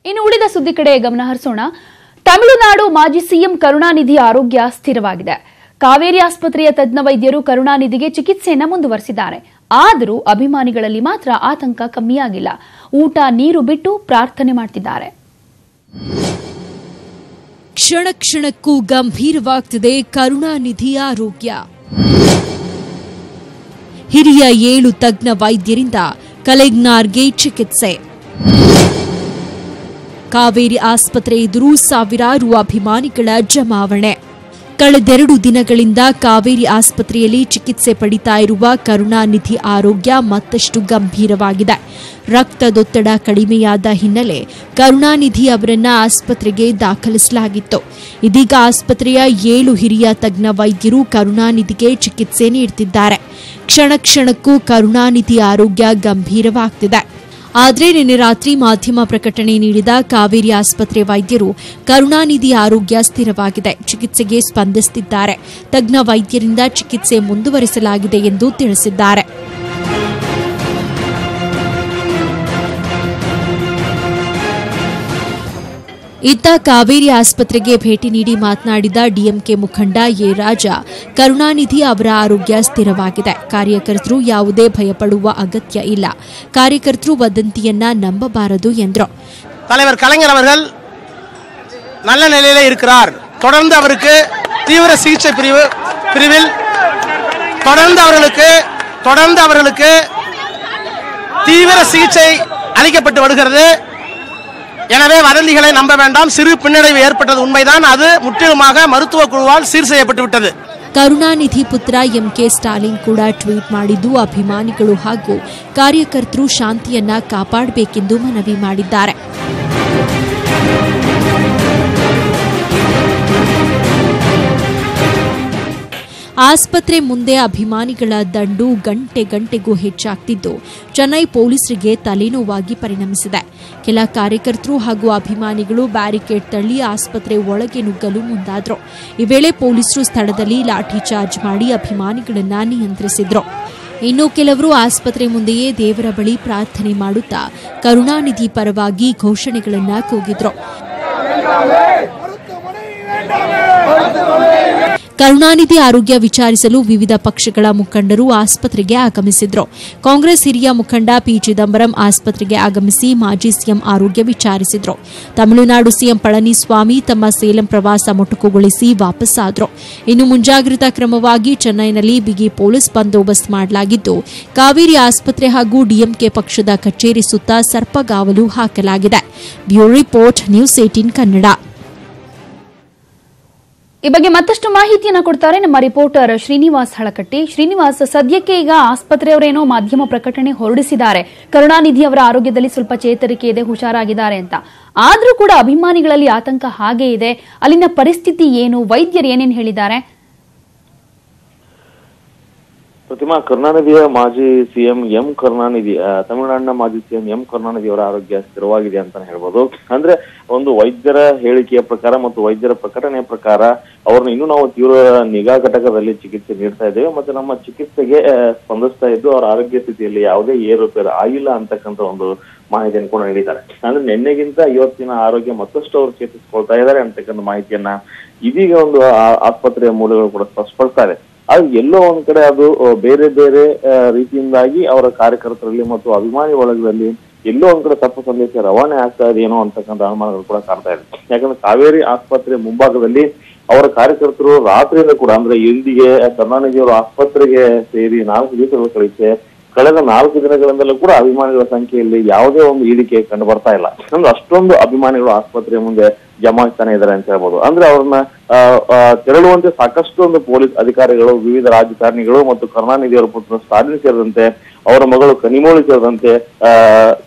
ಇನ್ನು ಉಳಿದ ಸುದ್ದಿ ಕಡೆ ಗಮನ ಹರಿಸೋಣ. ತಮಿಳುನಾಡು ಮಾಜಿ ಸಿಎಂ ಕರುಣಾನಿಧಿ ಆರೋಗ್ಯ ಸ್ಥಿರವಾಗಿದೆ. ಕಾವೇರಿ ಆಸ್ಪತ್ರೆಯ ತಜ್ಞ ವೈದ್ಯರು ಕರುಣಾನಿಧಿಗೆ ಚಿಕಿತ್ಸೆಯನ್ನು ಮುಂದುವರೆಸಿದ್ದಾರೆ. ಆದರೂ ಅಭಿಮಾನಿಗಳಲ್ಲಿ ಮಾತ್ರ ಆತಂಕ ಕಮ್ಮಿಯಾಗಿಲ್ಲ. ಊಟ ನೀರು ಬಿಟ್ಟು ಪ್ರಾರ್ಥನೆ ಮಾಡುತ್ತಿದ್ದಾರೆ. ಕ್ಷಣ ಕ್ಷಣಕ್ಕೂ ಗಂಭೀರವಾಗ್ತಿದೆ ಕರುಣಾನಿಧಿ ಆರೋಗ್ಯ. ಹಿರಿಯ 7 ತಜ್ಞ ವೈದ್ಯರಿಂದ ಕಲೆಗ್ನಾರ್ಗೆ ಚಿಕಿತ್ಸೆ. ಕಾವೇರಿ ಆಸ್ಪತ್ರೆ ಎದುರು ಸಾವಿರಾರು ಅಭಿಮಾನಿಗಳ ಜಮಾವಣೆ. ಕಳೆದೆರಡು ದಿನಗಳಿಂದ ಕಾವೇರಿ ಆಸ್ಪತ್ರೆಯಲ್ಲಿ ಚಿಕಿತ್ಸೆ ಪಡಿತಾ ಇರುವ ಕರುಣಾನಿಧಿ ಆರೋಗ್ಯ ಮತ್ತಷ್ಟು ಗಂಭೀರವಾಗಿದೆ. ರಕ್ತದೊತ್ತಡ ಕಡಿಮೆಯಾದ ಹಿನ್ನೆಲೆ ಕರುಣಾನಿಧಿ ಅವರನ್ನ ಆಸ್ಪತ್ರೆಗೆ ದಾಖಲಿಸಲಾಗಿತ್ತು. ಇದೀಗ ಆಸ್ಪತ್ರೆಯ 7 ಹಿರಿಯ ತಜ್ಞ ವೈದ್ಯರು ಕರುಣಾನಿಧಿಗೆ ಚಿಕಿತ್ಸೆ ನೀಡುತ್ತಿದ್ದಾರೆ. ಕ್ಷಣ ಕ್ಷಣಕ್ಕೂ ಕರುಣಾನಿಧಿ ಆರೋಗ್ಯ ಗಂಭೀರವಾಗ್ತಿದೆ. ಆದರೆ ನಿನ್ನೆ ರಾತ್ರಿ ಮಾಧ್ಯಮ ಪ್ರಕಟಣೆ ನೀಡಿದ ಕಾವೇರಿ ಆಸ್ಪತ್ರೆ ವೈದ್ಯರು ಕರುಣಾನಿಧಿ ಆರೋಗ್ಯ ಸ್ಥಿರವಾಗಿದೆ, ಚಿಕಿತ್ಸೆಗೆ ಸ್ಪಂದಿಸುತ್ತಿದ್ದಾರೆ, ತಜ್ಞ ವೈದ್ಯರಿಂದ ಚಿಕಿತ್ಸೆ ಮುಂದುವರಿಸಲಾಗಿದೆ ಎಂದು ತಿಳಿಸಿದ್ದಾರೆ. ಇತ್ತ ಕಾವೇರಿ ಆಸ್ಪತ್ರೆಗೆ ಭೇಟಿ ನೀಡಿ ಮಾತನಾಡಿದ ಡಿಎಂಕೆ ಮುಖಂಡ ಎ ರಾಜಾ, ಕರುಣಾನಿಧಿ ಅವರ ಆರೋಗ್ಯ ಸ್ಥಿರವಾಗಿದೆ. ಕಾರ್ಯಕರ್ತರು ಯಾವುದೇ ಭಯಪಡುವ ಅಗತ್ಯ ಇಲ್ಲ. ಕಾರ್ಯಕರ್ತರು ವದಂತಿಯನ್ನ ನಂಬಬಾರದು ಎಂದರು. தலைவர் கலைஞர் அவர்கள் நல்ல நிலையிலே இருக்கிறார். தொடர்ந்து அவருக்கு தீவிர சிகிச்சை பிரிவில் தொடர்ந்து அவர்களுக்கு தீவிர சிகிச்சை அளிக்கப்பட்டு வருகிறது. எனவே வதந்திகளை நம்ப வேண்டாம். சிறு பின்னடைவு ஏற்பட்டது உண்மைதான். அது முற்றிலுமாக மருத்துவ குழுவால் சீர் செய்யப்பட்டு விட்டது. ಕರುಣಾನಿಧಿ ಪುತ್ರ ಎಂಕೆ ಸ್ಟಾಲಿನ್ ಕೂಡ ಟ್ವೀಟ್ ಮಾಡಿದ್ದು ಅಭಿಮಾನಿಗಳು ಹಾಗೂ ಕಾರ್ಯಕರ್ತರು ಶಾಂತಿಯನ್ನ ಕಾಪಾಡಬೇಕೆಂದು ಮನವಿ ಮಾಡಿದ್ದಾರೆ. ಆಸ್ಪತ್ರೆ ಮುಂದೆ ಅಭಿಮಾನಿಗಳ ದಂಡು ಗಂಟೆಗೂ ಹೆಚ್ಚಾಗ್ತಿದ್ದು ಚೆನ್ನೈ ಪೊಲೀಸರಿಗೆ ತಲೆನೋವಾಗಿ ಪರಿಣಮಿಸಿದೆ. ಕೆಲ ಕಾರ್ಯಕರ್ತರು ಹಾಗೂ ಅಭಿಮಾನಿಗಳು ಬ್ಯಾರಿಕೇಡ್ ತಳ್ಳಿ ಆಸ್ಪತ್ರೆ ಒಳಗೆ ನುಗ್ಗಲು ಮುಂದಾದರು. ಈ ವೇಳೆ ಪೊಲೀಸರು ಸ್ಥಳದಲ್ಲಿ ಲಾಠಿ ಚಾರ್ಜ್ ಮಾಡಿ ಅಭಿಮಾನಿಗಳನ್ನು ನಿಯಂತ್ರಿಸಿದ್ರು. ಇನ್ನು ಕೆಲವರು ಆಸ್ಪತ್ರೆ ಮುಂದೆಯೇ ದೇವರ ಬಳಿ ಪ್ರಾರ್ಥನೆ ಮಾಡುತ್ತಾ ಕರುಣಾನಿಧಿ ಪರವಾಗಿ ಘೋಷಣೆಗಳನ್ನು ಕೂಗಿದ್ರು. ಕರುಣಾನಿಧಿ ಆರೋಗ್ಯ ವಿಚಾರಿಸಲು ವಿವಿಧ ಪಕ್ಷಗಳ ಮುಖಂಡರು ಆಸ್ಪತ್ರೆಗೆ ಆಗಮಿಸಿದ್ರು. ಕಾಂಗ್ರೆಸ್ ಹಿರಿಯ ಮುಖಂಡ ಪಿ ಚಿದಂಬರಂ ಆಸ್ಪತ್ರೆಗೆ ಆಗಮಿಸಿ ಮಾಜಿ ಸಿಎಂ ಆರೋಗ್ಯ ವಿಚಾರಿಸಿದ್ರು. ತಮಿಳುನಾಡು ಸಿಎಂ ಪಳನಿಸ್ವಾಮಿ ತಮ್ಮ ಸೇಲಂ ಪ್ರವಾಸ ಮೊಟಕುಗೊಳಿಸಿ ವಾಪಸ್ಸಾದ್ರು. ಇನ್ನು ಮುಂಜಾಗ್ರತಾ ಕ್ರಮವಾಗಿ ಚೆನ್ನೈನಲ್ಲಿ ಬಿಗಿ ಪೊಲೀಸ್ ಬಂದೋಬಸ್ತ್ ಮಾಡಲಾಗಿದ್ದು ಕಾವೇರಿ ಆಸ್ಪತ್ರೆ ಹಾಗೂ ಡಿಎಂಕೆ ಪಕ್ಷದ ಕಚೇರಿ ಸುತ್ತ ಸರ್ಪಗಾವಲು ಹಾಕಲಾಗಿದೆ. Bureau report, news 18 Kannada. ಈ ಬಗ್ಗೆ ಮತ್ತಷ್ಟು ಮಾಹಿತಿಯನ್ನು ಕೊಡ್ತಾರೆ ನಮ್ಮ ರಿಪೋರ್ಟರ್ ಶ್ರೀನಿವಾಸ್ ಹಳಕಟ್ಟಿ. ಶ್ರೀನಿವಾಸ್, ಸದ್ಯಕ್ಕೆ ಈಗ ಆಸ್ಪತ್ರೆಯವರೇನೋ ಮಾಧ್ಯಮ ಪ್ರಕಟಣೆ ಹೊರಡಿಸಿದ್ದಾರೆ, ಕರುಣಾನಿಧಿ ಅವರ ಆರೋಗ್ಯದಲ್ಲಿ ಸ್ವಲ್ಪ ಚೇತರಿಕೆ ಇದೆ, ಹುಷಾರಾಗಿದ್ದಾರೆ ಅಂತ. ಆದರೂ ಕೂಡ ಅಭಿಮಾನಿಗಳಲ್ಲಿ ಆತಂಕ ಹಾಗೇ ಇದೆ. ಅಲ್ಲಿನ ಪರಿಸ್ಥಿತಿ ಏನು, ವೈದ್ಯರು ಏನೇನು ಹೇಳಿದ್ದಾರೆ? ಪ್ರತಿಮಾ, ಕರುಣಾನಿಧಿಯ ಮಾಜಿ ಸಿಎಂ ಎಂ ಕರುಣಾನಿಧಿ, ತಮಿಳುನಾಡಿನ ಮಾಜಿ ಸಿಎಂ ಎಂ ಕರುಣಾನಿಧಿ ಅವರ ಆರೋಗ್ಯ ಸ್ಥಿರವಾಗಿದೆ ಅಂತಾನೆ ಹೇಳ್ಬೋದು. ಅಂದ್ರೆ ಒಂದು ವೈದ್ಯರ ಹೇಳಿಕೆಯ ಪ್ರಕಾರ ಮತ್ತು ವೈದ್ಯರ ಪ್ರಕಟಣೆಯ ಪ್ರಕಾರ ಅವ್ರನ್ನ ಇನ್ನೂ ನಾವು ತೀವ್ರ ನಿಗಾ ಘಟಕದಲ್ಲಿ ಚಿಕಿತ್ಸೆ ನೀಡ್ತಾ ಇದ್ದೇವೆ. ಮತ್ತೆ ನಮ್ಮ ಚಿಕಿತ್ಸೆಗೆ ಸ್ಪಂದಿಸ್ತಾ ಇದ್ದು ಅವರ ಆರೋಗ್ಯ ಸ್ಥಿತಿಯಲ್ಲಿ ಯಾವುದೇ ಏರುಪೇರು ಆಗಿಲ್ಲ ಅಂತಕ್ಕಂಥ ಒಂದು ಮಾಹಿತಿಯನ್ನು ಕೂಡ ನೀಡಿದ್ದಾರೆ. ಅಂದ್ರೆ ನಿನ್ನೆಗಿಂತ ಇವತ್ತಿನ ಆರೋಗ್ಯ ಮತ್ತಷ್ಟು ಅವರು ಚೇತರಿಸಿಕೊಳ್ತಾ ಇದ್ದಾರೆ ಅಂತಕ್ಕಂಥ ಮಾಹಿತಿಯನ್ನ ಇದೀಗ ಒಂದು ಆಸ್ಪತ್ರೆಯ ಮೂಲಗಳು ಕೂಡ ಸ್ಪಷ್ಟಪಡ್ತಾ ಇದೆ. ಅದು ಎಲ್ಲೋ ಒಂದ್ ಕಡೆ ಅದು ಬೇರೆ ಬೇರೆ ರೀತಿಯಿಂದಾಗಿ ಅವರ ಕಾರ್ಯಕರ್ತರಲ್ಲಿ ಮತ್ತು ಅಭಿಮಾನಿ ಒಳಗದಲ್ಲಿ ಎಲ್ಲೋ ಒಂದ್ ಕಡೆ ತಪ್ಪು ಸಂದೇಶ ರವಾನೆ ಆಗ್ತಾ ಇದೆಯೇನೋ ಅಂತಕ್ಕಂಥ ಅನುಮಾನಗಳು ಕೂಡ ಕಾಡ್ತಾ ಇದೆ. ಯಾಕಂದ್ರೆ ಕಾವೇರಿ ಆಸ್ಪತ್ರೆ ಮುಂಭಾಗದಲ್ಲಿ ಅವರ ಕಾರ್ಯಕರ್ತರು ರಾತ್ರಿಯಿಂದ ಕೂಡ, ಅಂದ್ರೆ ಇಂದಿಗೆ ಕರುಣಾನಿಧಿ ಅವರು ಆಸ್ಪತ್ರೆಗೆ ಸೇರಿ 4 ದಿವಸಗಳು ಕಳಿಸಿ ಕಳೆದ 4 ದಿನಗಳಿಂದಲೂ ಕೂಡ ಅಭಿಮಾನಿಗಳ ಸಂಖ್ಯೆಯಲ್ಲಿ ಯಾವುದೇ ಒಂದು ಇಳಿಕೆ ಕಂಡು ಬರ್ತಾ ಇಲ್ಲ. ಅಂದ್ರೆ ಅಷ್ಟೊಂದು ಅಭಿಮಾನಿಗಳು ಆಸ್ಪತ್ರೆಯ ಮುಂದೆ ಜಮಾಯಿಸ್ತಾನೆ ಇದ್ದಾರೆ ಅಂತ ಹೇಳ್ಬೋದು. ಅಂದ್ರೆ ಅವ್ರನ್ನ ತೆರಳುವಂತೆ ಸಾಕಷ್ಟು ಒಂದು ಪೊಲೀಸ್ ಅಧಿಕಾರಿಗಳು, ವಿವಿಧ ರಾಜಕಾರಣಿಗಳು ಮತ್ತು ಕರುಣಾನಿಧಿ ಅವರ ಪುತ್ರ ಸ್ಟಾಲಿನ್ ಸೇರಿದಂತೆ ಅವರ ಮಗಳು ಕನಿಮೋಳಿ ಸೇರಿದಂತೆ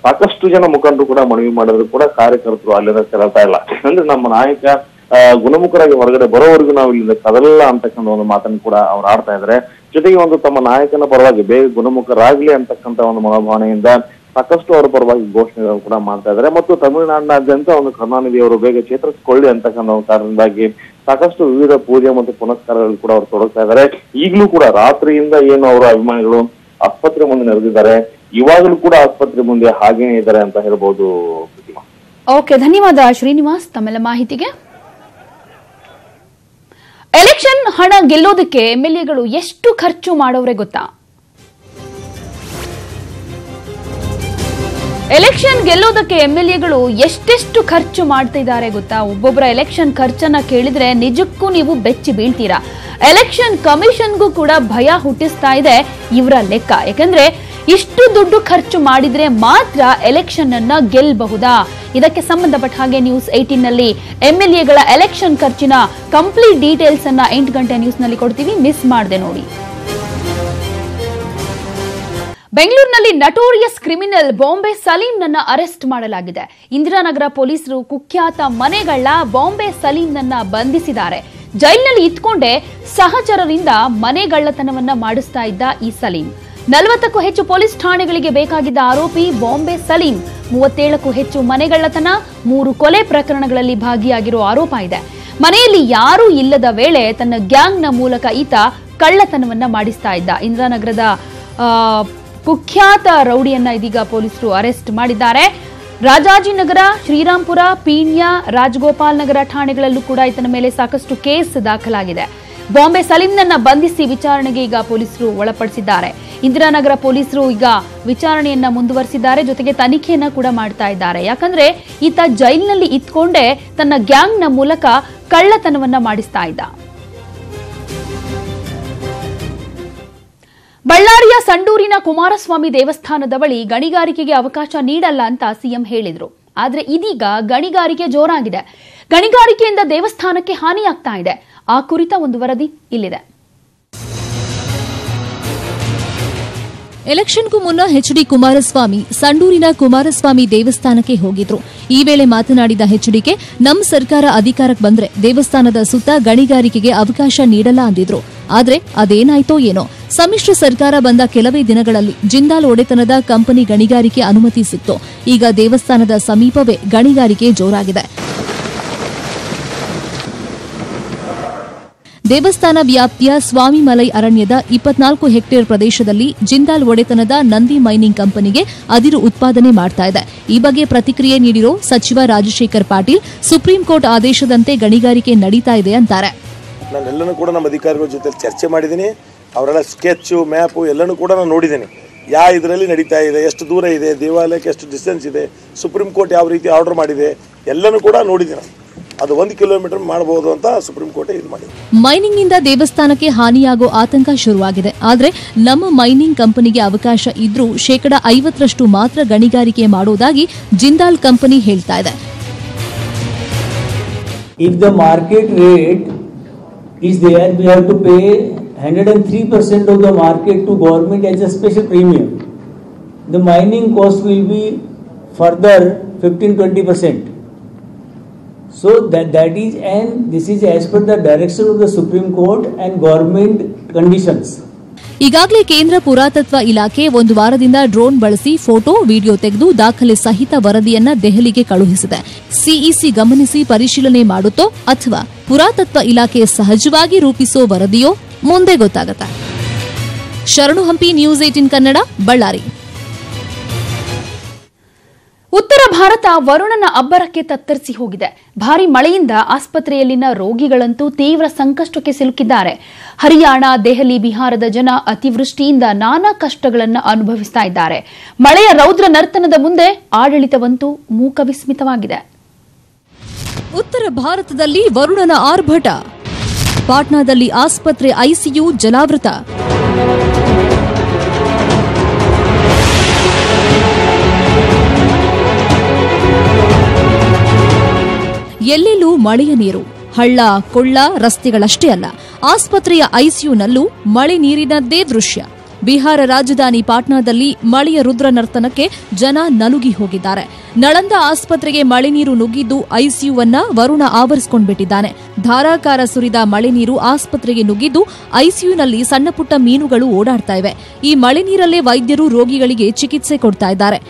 ಸಾಕಷ್ಟು ಜನ ಮುಖಂಡರು ಕೂಡ ಮನವಿ ಮಾಡಿದ್ರು ಕೂಡ ಕಾರ್ಯಕರ್ತರು ಅಲ್ಲಿಂದ ತೆರಳ್ತಾ ಇಲ್ಲ. ಅಂದ್ರೆ ನಮ್ಮ ನಾಯಕ ಗುಣಮುಖರಾಗಿ ಹೊರಗಡೆ ಬರೋವರೆಗೂ ನಾವು ಇಲ್ಲಿಂದ ಕದಲಲ್ಲ ಅಂತಕ್ಕಂಥ ಒಂದು ಮಾತನ್ನು ಕೂಡ ಅವ್ರು ಆಡ್ತಾ ಇದ್ದಾರೆ. ಜೊತೆಗೆ ಒಂದು ತಮ್ಮ ನಾಯಕನ ಪರವಾಗಿ ಬೇಗ ಗುಣಮುಖರಾಗ್ಲಿ ಅಂತಕ್ಕಂಥ ಒಂದು ಮನೋಭಾವನೆಯಿಂದ ಸಾಕಷ್ಟು ಅವರ ಪರವಾಗಿ ಘೋಷಣೆಗಳನ್ನು ಕೂಡ ಮಾಡ್ತಾ ಇದ್ದಾರೆ. ಮತ್ತು ತಮಿಳುನಾಡಿನಾದ್ಯಂತ ಒಂದು ಕರುಣಾನಿಧಿ ಅವರು ಬೇಗ ಚೇತರಿಸಿಕೊಳ್ಳಿ ಅಂತಕ್ಕಂಥ ಒಂದು ಕಾರಣದಿಂದಾಗಿ ಸಾಕಷ್ಟು ವಿವಿಧ ಪೂಜೆ ಮತ್ತು ಪುನಸ್ಕಾರಗಳು ಕೂಡ ಅವರು ತೊಡಗ್ತಾ ಇದ್ದಾರೆ. ಈಗಲೂ ಕೂಡ ರಾತ್ರಿಯಿಂದ ಏನು ಅವರ ಅಭಿಮಾನಿಗಳು ಆಸ್ಪತ್ರೆ ಮುಂದೆ ನೆರೆದಿದ್ದಾರೆ, ಇವಾಗಲೂ ಕೂಡ ಆಸ್ಪತ್ರೆ ಮುಂದೆ ಹಾಗೇನೆ ಇದ್ದಾರೆ ಅಂತ ಹೇಳ್ಬೋದು. ಪ್ರತಿಮಾ, ಓಕೆ, ಧನ್ಯವಾದ ಶ್ರೀನಿವಾಸ್ ತಮ್ಮೆಲ್ಲ ಮಾಹಿತಿಗೆ. ಎಲೆಕ್ಷನ್ ಹಣ ಗೆಲ್ಲೋದಕ್ಕೆ ಎಂಎಲ್ಎಗಳು ಎಷ್ಟು ಖರ್ಚು ಮಾಡೋರೆ ಗೊತ್ತಾ? ಎಲೆಕ್ಷನ್ ಗೆಲ್ಲೋದಕ್ಕೆ ಎಂಎಲ್ಎಗಳು ಎಷ್ಟೆಷ್ಟು ಖರ್ಚು ಮಾಡ್ತಿದ್ದಾರೆ ಗೊತ್ತಾ? ಒಬ್ಬೊಬ್ಬರ ಎಲೆಕ್ಷನ್ ಖರ್ಚನ್ನ ಕೇಳಿದ್ರೆ ನಿಜಕ್ಕೂ ನೀವು ಬೆಚ್ಚಿ ಬೀಳ್ತೀರಾ. ಎಲೆಕ್ಷನ್ ಕಮಿಷನ್ಗೂ ಕೂಡ ಭಯ ಹುಟ್ಟಿಸ್ತಾ ಇದೆ ಇವರ ಲೆಕ್ಕ. ಯಾಕಂದ್ರೆ ಇಷ್ಟು ದುಡ್ಡು ಖರ್ಚು ಮಾಡಿದ್ರೆ ಮಾತ್ರ ಎಲೆಕ್ಷನ್ ಅನ್ನ ಗೆಲ್ಲಬಹುದಾ? ಇದಕ್ಕೆ ಸಂಬಂಧಪಟ್ಟ ಹಾಗೆ ನ್ಯೂಸ್ 18 ನಲ್ಲಿ ಎಂಎಲ್ಎಗಳ ಎಲೆಕ್ಷನ್ ಖರ್ಚಿನ ಕಂಪ್ಲೀಟ್ ಡೀಟೇಲ್ಸ್ ಅನ್ನ 8 ಗಂಟೆ ನ್ಯೂಸ್ ನಲ್ಲಿ ಕೊಡ್ತೀವಿ, ಮಿಸ್ ಮಾಡದೆ ನೋಡಿ. ಬೆಂಗಳೂರಿನಲ್ಲಿ ನಟೋರಿಯಸ್ ಕ್ರಿಮಿನಲ್ ಬಾಂಬೆ ಸಲೀಂನನ್ನ ಅರೆಸ್ಟ್ ಮಾಡಲಾಗಿದೆ. ಇಂದಿರಾನಗರ ಪೊಲೀಸರು ಕುಖ್ಯಾತ ಮನೆಗಳ್ಳ ಬಾಂಬೆ ಸಲೀಂನನ್ನ ಬಂಧಿಸಿದ್ದಾರೆ. ಜೈಲಿನಲ್ಲಿ ಇದ್ಕೊಂಡೇ ಸಹಚರರಿಂದ ಮನೆಗಳ್ಳತನವನ್ನ ಮಾಡಿಸ್ತಾ ಇದ್ದ ಈ ಸಲೀಂ 40ಕ್ಕೂ ಹೆಚ್ಚು ಪೊಲೀಸ್ ಠಾಣೆಗಳಿಗೆ ಬೇಕಾಗಿದ್ದ ಆರೋಪಿ ಬಾಂಬೆ ಸಲೀಂ. 37ಕ್ಕೂ ಹೆಚ್ಚು ಮನೆಗಳ್ಳತನ, 3 ಕೊಲೆ ಪ್ರಕರಣಗಳಲ್ಲಿ ಭಾಗಿಯಾಗಿರೋ ಆರೋಪ ಇದೆ. ಮನೆಯಲ್ಲಿ ಯಾರೂ ಇಲ್ಲದ ವೇಳೆ ತನ್ನ ಗ್ಯಾಂಗ್ನ ಮೂಲಕ ಈತ ಕಳ್ಳತನವನ್ನ ಮಾಡಿಸ್ತಾ ಇದ್ದ. ಇಂದಿರಾನಗರದ ಕುಖ್ಯಾತ ರೌಡಿಯನ್ನ ಇದೀಗ ಪೊಲೀಸರು ಅರೆಸ್ಟ್ ಮಾಡಿದ್ದಾರೆ. ರಾಜಾಜಿನಗರ, ಶ್ರೀರಾಂಪುರ, ಪೀಣ್ಯ, ರಾಜಗೋಪಾಲ್ ನಗರ ಠಾಣೆಗಳಲ್ಲೂ ಕೂಡ ಈತನ ಮೇಲೆ ಸಾಕಷ್ಟು ಕೇಸ್ ದಾಖಲಾಗಿದೆ. ಬಾಂಬೆ ಸಲೀಂನನ್ನ ಬಂಧಿಸಿ ವಿಚಾರಣೆಗೆ ಈಗ ಪೊಲೀಸರು ಒಳಪಡಿಸಿದ್ದಾರೆ. ಇಂದಿರಾನಗರ ಪೊಲೀಸರು ಈಗ ವಿಚಾರಣೆಯನ್ನ ಮುಂದುವರೆಸಿದ್ದಾರೆ, ಜೊತೆಗೆ ತನಿಖೆಯನ್ನ ಕೂಡ ಮಾಡ್ತಾ ಇದ್ದಾರೆ. ಯಾಕಂದ್ರೆ ಈತ ಜೈಲಿನಲ್ಲಿ ಇದ್ಕೊಂಡೇ ತನ್ನ ಗ್ಯಾಂಗ್ನ ಮೂಲಕ ಕಳ್ಳತನವನ್ನ ಮಾಡಿಸ್ತಾ ಇದ್ದ. ಬಳ್ಳಾರಿಯ ಸಂಡೂರಿನ ಕುಮಾರಸ್ವಾಮಿ ದೇವಸ್ಥಾನದ ಬಳಿ ಗಣಿಗಾರಿಕೆಗೆ ಅವಕಾಶ ನೀಡಲ್ಲ ಅಂತ ಸಿಎಂ ಹೇಳಿದ್ರು. ಆದ್ರೆ ಇದೀಗ ಗಣಿಗಾರಿಕೆ ಜೋರಾಗಿದೆ. ಗಣಿಗಾರಿಕೆಯಿಂದ ದೇವಸ್ಥಾನಕ್ಕೆ ಹಾನಿಯಾಗ್ತಾ ಇದೆ. ಆ ಕುರಿತ ಒಂದು ವರದಿ ಇಲ್ಲಿದೆ. ಎಲೆಕ್ಷನ್ಗೂ ಮುನ್ನ ಎಚ್ಡಿ ಕುಮಾರಸ್ವಾಮಿ ಸಂಡೂರಿನ ಕುಮಾರಸ್ವಾಮಿ ದೇವಸ್ಥಾನಕ್ಕೆ ಹೋಗಿದ್ರು. ಈ ವೇಳೆ ಮಾತನಾಡಿದ ಎಚ್ಡಿಕೆ, ನಮ್ಮ ಸರ್ಕಾರ ಅಧಿಕಾರಕ್ಕೆ ಬಂದ್ರೆ ದೇವಸ್ಥಾನದ ಸುತ್ತ ಗಣಿಗಾರಿಕೆಗೆ ಅವಕಾಶ ನೀಡಲ್ಲ ಅಂದಿದ್ರು. ಆದ್ರೆ ಅದೇನಾಯ್ತೋ ಏನೋ, ಸಮ್ಮಿಶ್ರ ಸರ್ಕಾರ ಬಂದ ಕೆಲವೇ ದಿನಗಳಲ್ಲಿ ಜಿಂದಾಲ್ ಒಡೆತನದ ಕಂಪನಿ ಗಣಿಗಾರಿಕೆ ಅನುಮತಿ ಸಿಕ್ತು. ಈಗ ದೇವಸ್ಥಾನದ ಸಮೀಪವೇ ಗಣಿಗಾರಿಕೆ ಜೋರಾಗಿದೆ. ದೇವಸ್ಥಾನ ವ್ಯಾಪ್ತಿಯ ಸ್ವಾಮಿಮಲೈ ಅರಣ್ಯದ 24 ಹೆಕ್ಟೇರ್ ಪ್ರದೇಶದಲ್ಲಿ ಜಿಂದಾಲ್ ಒಡೆತನದ ನಂದಿ ಮೈನಿಂಗ್ ಕಂಪನಿಗೆ ಅದಿರು ಉತ್ಪಾದನೆ ಮಾಡ್ತಾ ಇದೆ. ಈ ಬಗ್ಗೆ ಪ್ರತಿಕ್ರಿಯೆ ನೀಡಿರೋ ಸಚಿವ ರಾಜಶೇಖರ್ ಪಾಟೀಲ್, ಸುಪ್ರೀಂ ಕೋರ್ಟ್ ಆದೇಶದಂತೆ ಗಣಿಗಾರಿಕೆ ನಡೀತಾ ಇದೆ ಅಂತಾರೆ. ನಾನೆಲ್ಲನೂ ಕೂಡ ನಮ್ಮ ಅಧಿಕಾರಿಗಳ ಜೊತೆ ಚರ್ಚೆ ಮಾಡಿದ್ದೀನಿ. ಅವರೆಲ್ಲ ಸ್ಕೆಚ್ ಮ್ಯಾಪು ಎಲ್ಲನೂ ಕೂಡ ನಾನು ನೋಡಿದ್ದೀನಿ. ಇದರಲ್ಲಿ ನಡೀತಾ ಇದೆ, ಎಷ್ಟು ದೂರ ಇದೆ, ದೇವಾಲಯಕ್ಕೆ ಎಷ್ಟು ಡಿಸ್ಟೆನ್ಸ್ ಇದೆ, ಸುಪ್ರೀಂ ಕೋರ್ಟ್ ಯಾವ ರೀತಿ ಆರ್ಡರ್ ಮಾಡಿದೆ, ಎಲ್ಲನೂ ಕೂಡ ನೋಡಿದ್ದೀನಿ. ಅದು 1 ಕಿಲೋಮೀಟರ್ ಮಾಡಬಹುದು ಅಂತ ಸುಪ್ರೀಂ ಕೋರ್ಟ್ ಇದು ಮಾಡಿದೆ. ಮೈನಿಂಗ್ನಿಂದ ದೇವಸ್ಥಾನಕ್ಕೆ ಹಾನಿಯಾಗೋ ಆತಂಕ ಶುರುವಾಗಿದೆ. ಆದರೆ ನಮ್ಮ ಮೈನಿಂಗ್ ಕಂಪನಿಗೆ ಅವಕಾಶ ಇದ್ರೂ 50% ಮಾತ್ರ ಗಣಿಗಾರಿಕೆ ಮಾಡೋದಾಗಿ ಜಿಂದಾಲ್ ಕಂಪನಿ ಹೇಳ್ತಾ ಇದೆ. If the market rate is there, we have to pay 103% of the market to government as a special premium. The mining cost will be further 15-20%. So that is, and this is as per the direction of the Supreme Court and government conditions. ಈಗಾಗಲೇ ಕೇಂದ್ರ ಪುರಾತತ್ವ ಇಲಾಖೆ ಒಂದು ವಾರದಿಂದ drone ಬಳಸಿ photo, video ತೆಗೆದು ದಾಖಲೆ ಸಹಿತ ವರದಿಯನ್ನ ದೆಹಲಿಗೆ ಕಳುಹಿಸಿದೆ. ಸಿಇಸಿ ಗಮನಿಸಿ ಪರಿಶೀಲನೆ ಮಾಡುತ್ತೋ ಅಥವಾ ಪುರಾತತ್ವ ಇಲಾಖೆ ಸಹಜವಾಗಿ ರೂಪಿಸೋ ವರದಿಯೋ ಮುಂದೆ ಗೊತ್ತಾಗತ್ತೆ. ಶರಣು ಹಂಪಿ, ನ್ಯೂಸ್ 18 ಕನ್ನಡ, ಬಳ್ಳಾರಿ. ಉತ್ತರ ಭಾರತ ವರುಣನ ಅಬ್ಬರಕ್ಕೆ ತತ್ತರಿಸಿ ಹೋಗಿದೆ. ಭಾರೀ ಮಳೆಯಿಂದ ಆಸ್ಪತ್ರೆಯಲ್ಲಿನ ರೋಗಿಗಳಂತೂ ತೀವ್ರ ಸಂಕಷ್ಟಕ್ಕೆ ಸಿಲುಕಿದ್ದಾರೆ. ಹರಿಯಾಣ, ದೆಹಲಿ, ಬಿಹಾರದ ಜನ ಅತಿವೃಷ್ಟಿಯಿಂದ ನಾನಾ ಕಷ್ಟಗಳನ್ನು ಅನುಭವಿಸ್ತಾ ಇದ್ದಾರೆ. ಮಳೆಯ ರೌದ್ರ ನರ್ತನದ ಮುಂದೆ ಆಡಳಿತವಂತೂ ಮೂಕವಿಸ್ಮಿತವಾಗಿದೆ. ಉತ್ತರ ಭಾರತದಲ್ಲಿ ವರುಣನ ಆರ್ಭಟ. ಪಾಟ್ನಾದಲ್ಲಿ ಆಸ್ಪತ್ರೆ ಐಸಿಯು ಜಲಾವೃತ. ಎಲ್ಲೆಲ್ಲೂ ಮಳೆಯ ನೀರು, ಹಳ್ಳ ಕೊಳ್ಳ, ರಸ್ತೆಗಳಷ್ಟೇ ಅಲ್ಲ, ಆಸ್ಪತ್ರೆಯ ಐಸಿಯುನಲ್ಲೂ ಮಳೆ ನೀರಿನದ್ದೇ ದೃಶ್ಯ. ಬಿಹಾರ ರಾಜಧಾನಿ ಪಾಟ್ನಾದಲ್ಲಿ ಮಳೆಯ ರುದ್ರ ನರ್ತನಕ್ಕೆ ಜನ ನಲುಗಿ ಹೋಗಿದ್ದಾರೆ. ನಳಂದ ಆಸ್ಪತ್ರೆಗೆ ಮಳೆ ನೀರು ನುಗ್ಗಿದ್ದು ಐಸಿಯುವನ್ನ ವರುಣ ಆವರಿಸಿಕೊಂಡ್ಬಿಟ್ಟಿದ್ದಾನೆ. ಧಾರಾಕಾರ ಸುರಿದ ಮಳೆ ನೀರು ಆಸ್ಪತ್ರೆಗೆ ನುಗ್ಗಿದ್ದು ಐಸಿಯುನಲ್ಲಿ ಸಣ್ಣಪುಟ್ಟ ಮೀನುಗಳು ಓಡಾಡ್ತಾ ಇವೆ. ಈ ಮಳೆ ನೀರಲ್ಲೇ ವೈದ್ಯರು ರೋಗಿಗಳಿಗೆ ಚಿಕಿತ್ಸೆ ಕೊಡ್ತಾ ಇದ್ದಾರೆ.